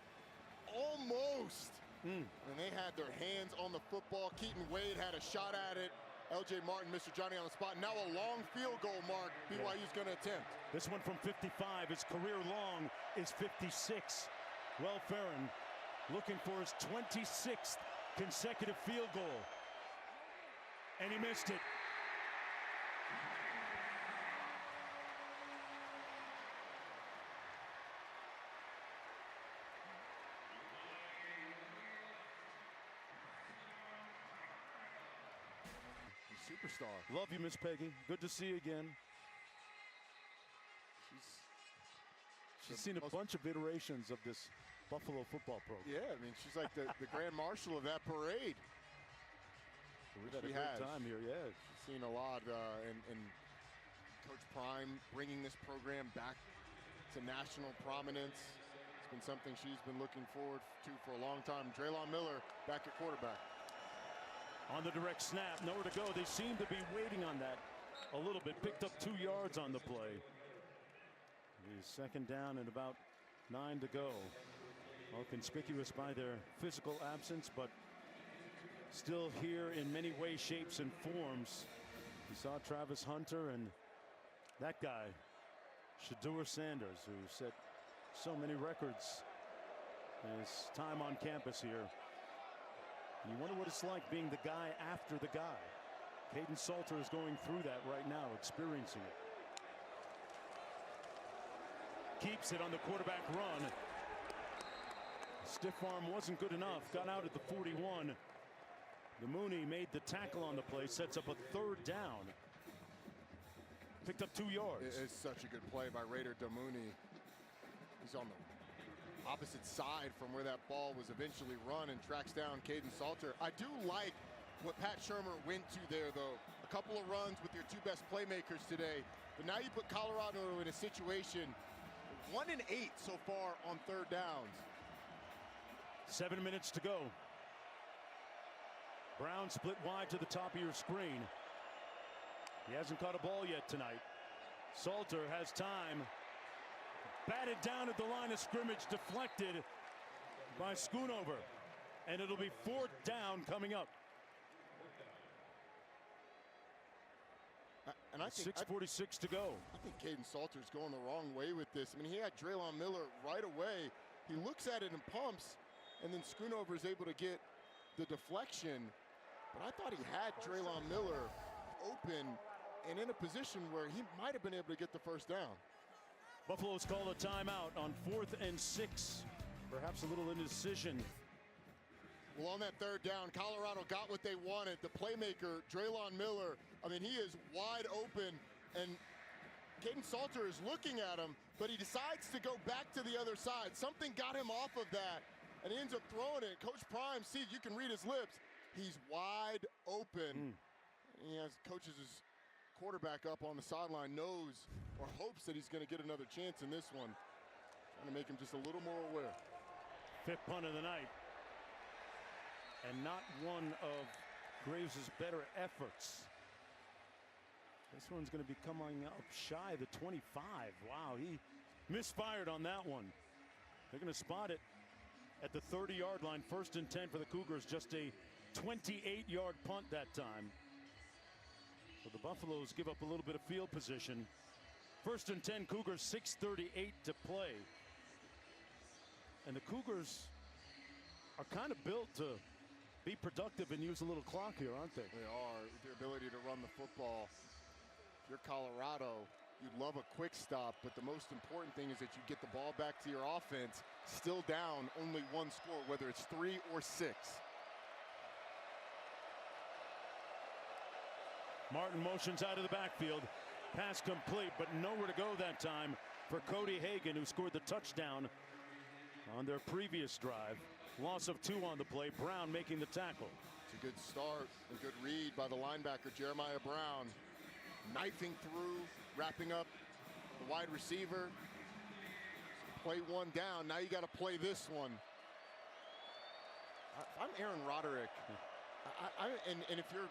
almost. And they had their hands on the football. Keaton Wade had a shot at it. L.J. Martin, Mr. Johnny on the spot. Now a long field goal, Mark. BYU's going to attempt. This one from 55. His career long is 56. Well, Farron looking for his 26th consecutive field goal. And he missed it. Superstar. Love you, Miss Peggy. Good to see you again. She's seen a bunch of iterations of this Buffalo football program. Yeah, I mean, she's like the grand marshal of that parade. We've had a great time here, yeah. She's seen a lot, and Coach Prime bringing this program back to national prominence. It's been something she's been looking forward to for a long time. Draylon Miller back at quarterback. On the direct snap, nowhere to go. They seem to be waiting on that a little bit. Picked up 2 yards on the play. He's 2nd down and about 9 to go. All conspicuous by their physical absence, but still here in many ways, shapes, and forms. We saw Travis Hunter and that guy, Shedeur Sanders, who set so many records in his time on campus here. You wonder what it's like being the guy after the guy. Caden Salter is going through that right now, experiencing it. Keeps it on the quarterback run. Stiff arm wasn't good enough. Got out at the 41. The Mooney made the tackle on the play. Sets up a 3rd down. Picked up 2 yards. It's such a good play by Raider Damouni. He's on the opposite side from where that ball was eventually run and tracks down Caden Salter. I do like what Pat Shurmur went to there, though. A couple of runs with your 2 best playmakers today. But now you put Colorado in a situation 1 and 8 so far on 3rd downs. 7 minutes to go. Brown split wide to the top of your screen. He hasn't caught a ball yet tonight. Salter has time. Batted down at the line of scrimmage, deflected by Schoonover. And it'll be 4th down coming up. And I think 6:46 to go. I think Caden Salter's going the wrong way with this. I mean, he had Draylon Miller right away. He looks at it and pumps, and then Schoonover is able to get the deflection. But I thought he had Draylon Miller open and in a position where he might have been able to get the 1st down. Buffalo's called a timeout on 4th and 6. Perhaps a little indecision. Well, on that 3rd down, Colorado got what they wanted. The playmaker, Draylon Miller, I mean, he is wide open, and Caden Salter is looking at him, but he decides to go back to the other side. Something got him off of that, and he ends up throwing it. Coach Prime, see, you can read his lips. He's wide open. He has coaches his quarterback up on the sideline, knows or hopes that he's going to get another chance in this one. Trying to make him just a little more aware. 5th punt of the night. And not one of Graves' better efforts. This one's going to be coming up shy of the 25. Wow, he misfired on that one. They're going to spot it at the 30-yard line. 1st and 10 for the Cougars. Just a 28-yard punt that time. So the Buffaloes give up a little bit of field position. 1st and 10, Cougars, 6:38 to play. And the Cougars are kind of built to be productive and use a little clock here, aren't they? They are. Their ability to run the football. If you're Colorado, you'd love a quick stop, but the most important thing is that you get the ball back to your offense, still down only 1 score, whether it's 3 or 6. Martin motions out of the backfield. Pass complete, but nowhere to go that time for Cody Hagan, who scored the touchdown on their previous drive. Loss of 2 on the play. Brown making the tackle. It's a good start, a good read by the linebacker, Jeremiah Brown. Knifing through, wrapping up the the wide receiver. Play one down. Now you got to play this one. I'm Aaron Roderick. And if you're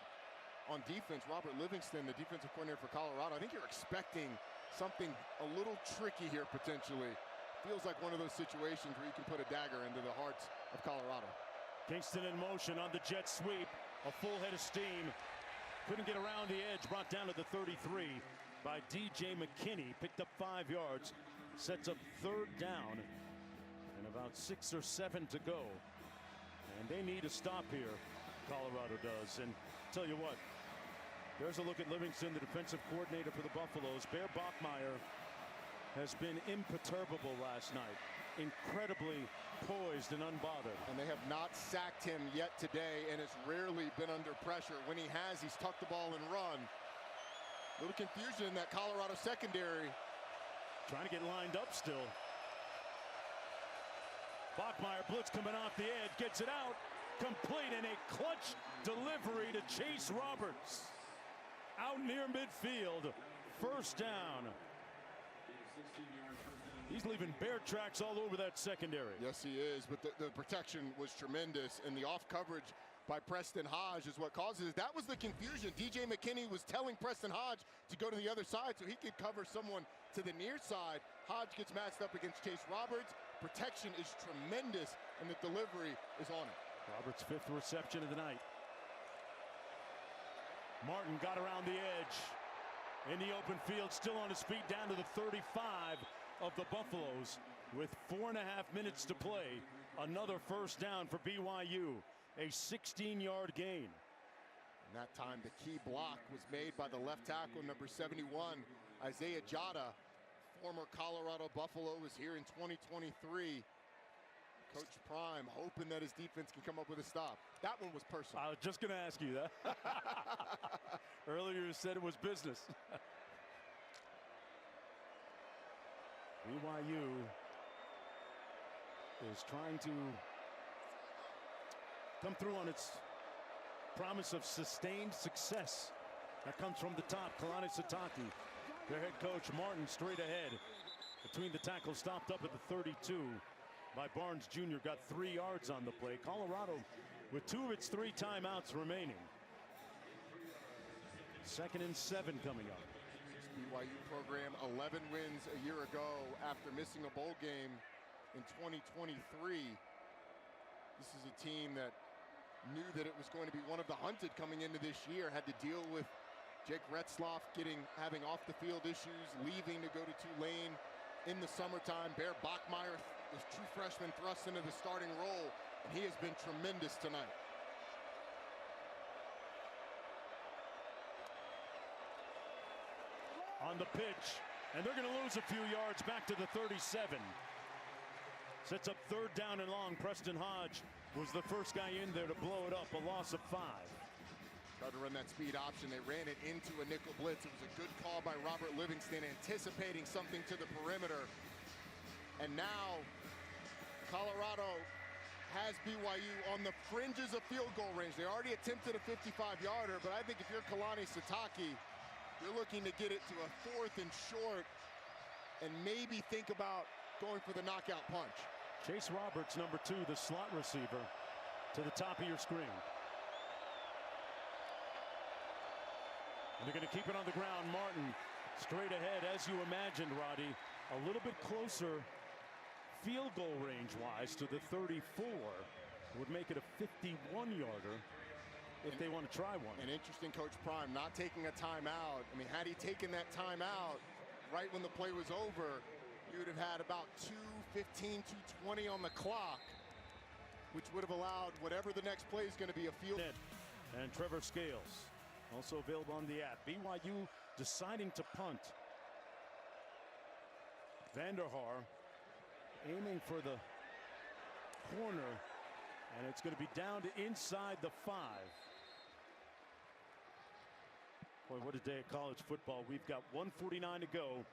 on defense, Robert Livingston, the defensive coordinator for Colorado, I think you're expecting something a little tricky here potentially. Feels like one of those situations where you can put a dagger into the hearts of Colorado. Kingston in motion on the jet sweep. A full head of steam. Couldn't get around the edge. Brought down to the 33 by DJ McKinney. Picked up 5 yards. Sets up 3rd down. And about 6 or 7 to go. And they need a stop here. Colorado does. And tell you what, there's a look at Livingston, the defensive coordinator for the Buffaloes. Bear Bachmeier has been imperturbable last night. Incredibly poised and unbothered. And they have not sacked him yet today and has rarely been under pressure. When he has, he's tucked the ball and run. Little confusion in that Colorado secondary. Trying to get lined up still. Bachmeier blitz coming off the edge, gets it out. Complete in a clutch delivery to Chase Roberts. Out near midfield. 1st down. He's leaving bear tracks all over that secondary. Yes, he is, but the protection was tremendous, and the off coverage by Preston Hodge is what causes it. That was the confusion. DJ McKinney was telling Preston Hodge to go to the other side so he could cover someone to the near side. Hodge gets matched up against Chase Roberts. Protection is tremendous, and the delivery is on it. Roberts' 5th reception of the night. Martin got around the edge. In the open field, still on his feet, down to the 35 of the Buffaloes with 4.5 minutes to play. Another 1st down for BYU. A 16-yard gain. And that time the key block was made by the left tackle, number 71, Isaiah Jada. Former Colorado Buffalo was here in 2023. Coach Prime hoping that his defense can come up with a stop. That one was personal. I was just going to ask you that. Earlier you said it was business. BYU is trying to come through on its promise of sustained success. That comes from the top. Kalani Sitake, their head coach. Martin straight ahead. Between the tackles, stopped up at the 32 by Barnes Jr. Got 3 yards on the play. Colorado with 2 of its 3 timeouts remaining. 2nd and 7 coming up. BYU program 11 wins a year ago after missing a bowl game in 2023. This is a team that knew that it was going to be one of the hunted coming into this year. Had to deal with Jake Retzloff having off the field issues, leaving to go to Tulane in the summertime. Bear Bachmeier, the true freshman, thrust into the starting role, and he has been tremendous tonight. On the pitch, and they're going to lose a few yards back to the 37. Sets up 3rd down and long. Preston Hodge was the first guy in there to blow it up. A loss of 5. Tried to run that speed option. They ran it into a nickel blitz. It was a good call by Robert Livingston, anticipating something to the perimeter. And now Colorado has BYU on the fringes of field goal range. They already attempted a 55-yarder, but I think if you're Kalani Sitake, you're looking to get it to a 4th and short and maybe think about going for the knockout punch. Chase Roberts, number 2, the slot receiver, to the top of your screen. And they're going to keep it on the ground. Martin straight ahead, as you imagined, Roddy. A little bit closer field goal range-wise to the 34. Would make it a 51-yarder. If they want to try one. An interesting, Coach Prime not taking a timeout. I mean, had he taken that timeout right when the play was over, you would have had about 2:15, 2:20 on the clock, which would have allowed whatever the next play is going to be a field. And Trevor Scales, also available on the app. BYU deciding to punt. Vanderhaar aiming for the corner, and it's going to be down to inside the 5. Boy, what a day of college football. We've got 1:49 to go.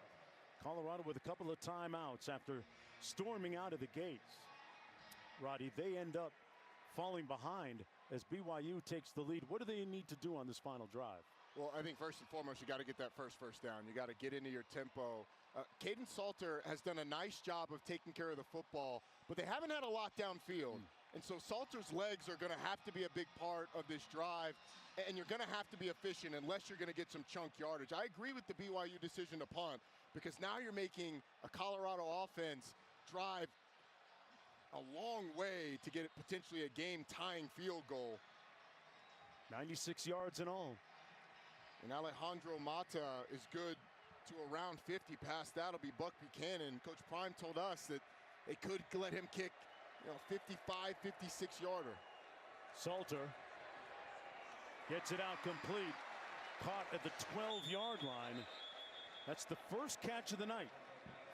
Colorado with a couple of timeouts after storming out of the gates. Roddy, they end up falling behind as BYU takes the lead. What do they need to do on this final drive? Well, I think first and foremost, you got to get that first down. You got to get into your tempo. Caden Salter has done a nice job of taking care of the football, but they haven't had a lot downfield. And so Salter's legs are going to have to be a big part of this drive, and you're going to have to be efficient unless you're going to get some chunk yardage. I agree with the BYU decision to punt, because now you're making a Colorado offense drive a long way to get potentially a game-tying field goal. 96 yards in all. And Alejandro Mata is good to around 50. Past that'll be Buck Buchanan. Coach Prime told us that they could let him kick, 55, 56-yarder. Salter gets it out complete. Caught at the 12-yard line. That's the first catch of the night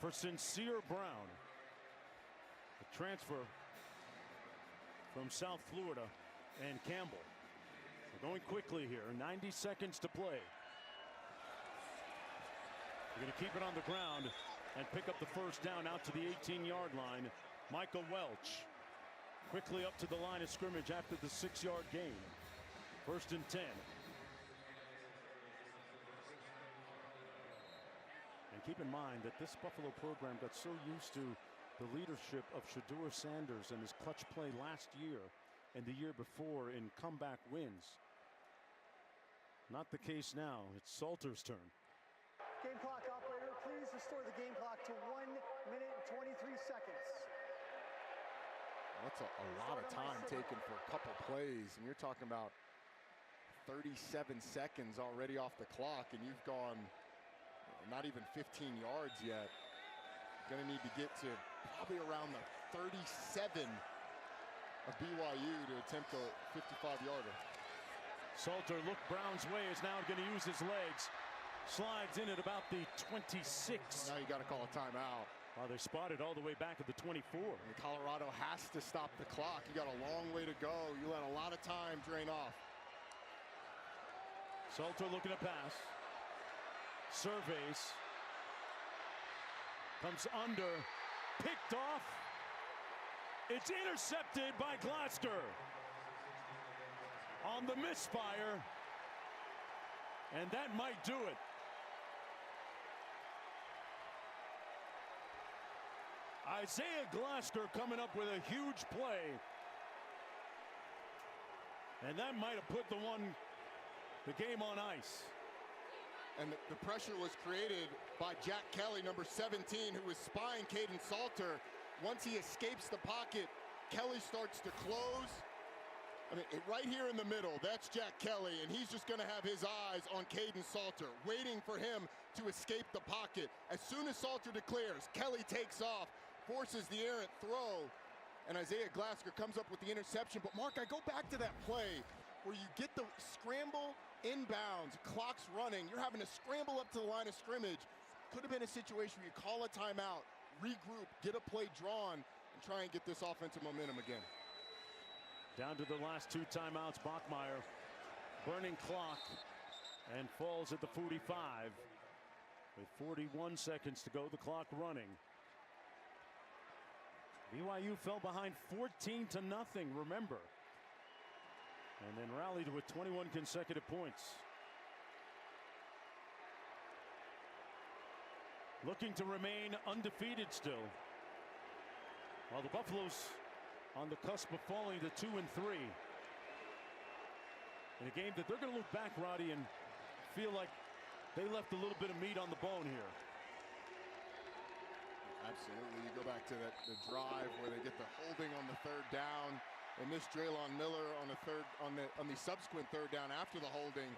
for Sincere Brown. A transfer from South Florida and Campbell. We're going quickly here. 90 seconds to play. We're going to keep it on the ground and pick up the first down out to the 18-yard line. Michael Welch quickly up to the line of scrimmage after the 6-yard gain. 1st and 10. And keep in mind that this Buffalo program got so used to the leadership of Shedeur Sanders and his clutch play last year and the year before in comeback wins. Not the case now. It's Salter's turn. Game clock operator, please restore the game clock to 1 minute and 23 seconds. That's a lot of time taken for a couple plays, and you're talking about 37 seconds already off the clock, and you've gone not even 15 yards yet. Going to need to get to probably around the 37 of BYU to attempt a 55-yarder. Salter, look Brown's way, is now going to use his legs. Slides in at about the 26. Now you got to call a timeout. Well, they spotted all the way back at the 24. And Colorado has to stop the clock. You got a long way to go. You let a lot of time drain off. Salter looking to pass. Surveys. Comes under. Picked off. It's intercepted by Glasgow. On the misfire. And that might do it. Isaiah Glasgow coming up with a huge play. And that might have put the game on ice. And the pressure was created by Jack Kelly, number 17, who was spying Caden Salter. Once he escapes the pocket, Kelly starts to close. I mean, right here in the middle, that's Jack Kelly, and he's just going to have his eyes on Caden Salter, waiting for him to escape the pocket. As soon as Salter declares, Kelly takes off, forces the errant throw, and Isaiah Glasgow comes up with the interception. But Mark, I go back to that play where you get the scramble inbounds, clock's running, you're having to scramble up to the line of scrimmage. Could have been a situation where you call a timeout, regroup, get a play drawn, and try and get this offensive momentum again. Down to the last 2 timeouts. Bachmeier burning clock and falls at the 45 with 41 seconds to go. The clock running. BYU fell behind 14-0, remember, and then rallied with 21 consecutive points. Looking to remain undefeated still, while the Buffaloes on the cusp of falling to 2-3 in a game that they're going to look back, Roddy, and feel like they left a little bit of meat on the bone here. Absolutely. You go back to the drive where they get the holding on the 3rd down. They miss Draylon Miller on the subsequent 3rd down after the holding.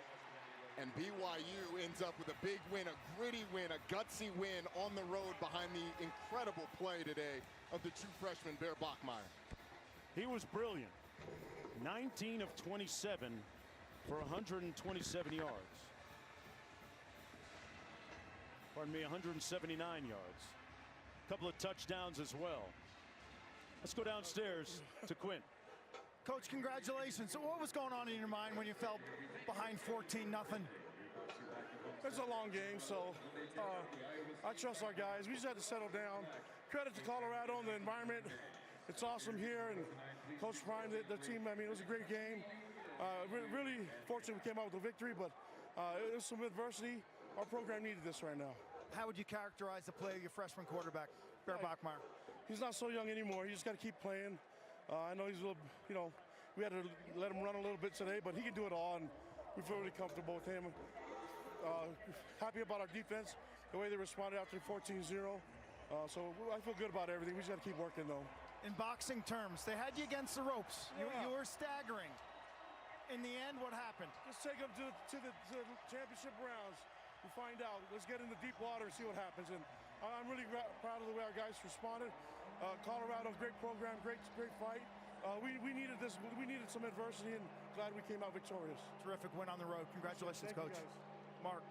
And BYU ends up with a big win, a gritty win, a gutsy win on the road behind the incredible play today of the true freshman Bear Bachmeier. He was brilliant. 19 of 27 for 127 yards. Pardon me, 179 yards. A couple of touchdowns as well. Let's go downstairs to Quint. Coach, congratulations. So what was going on in your mind when you fell behind 14-0? It's a long game, so I trust our guys. We just had to settle down. Credit to Colorado and the environment. It's awesome here, and Coach Prime, the team, I mean, it was a great game. Really fortunate we came out with a victory, but It was some adversity. Our program needed this right now. How would you characterize the play of your freshman quarterback, Bear Bachmeyer? He's not so young anymore. He just got to keep playing. I know he's a little, we had to let him run a little bit today, but he can do it all, and we feel really comfortable with him. Happy about our defense, the way they responded after 14-0. So I feel good about everything. We just got to keep working, though. In boxing terms, they had you against the ropes. You were staggering. In the end, what happened? Let's take them to the championship rounds. We'll find out. Let's get in the deep water and see what happens. And I'm really proud of the way our guys responded. Colorado, great program, great fight. We needed this. We needed some adversity, and glad we came out victorious. Terrific win on the road. Congratulations, Coach. Thank you, guys. Mark.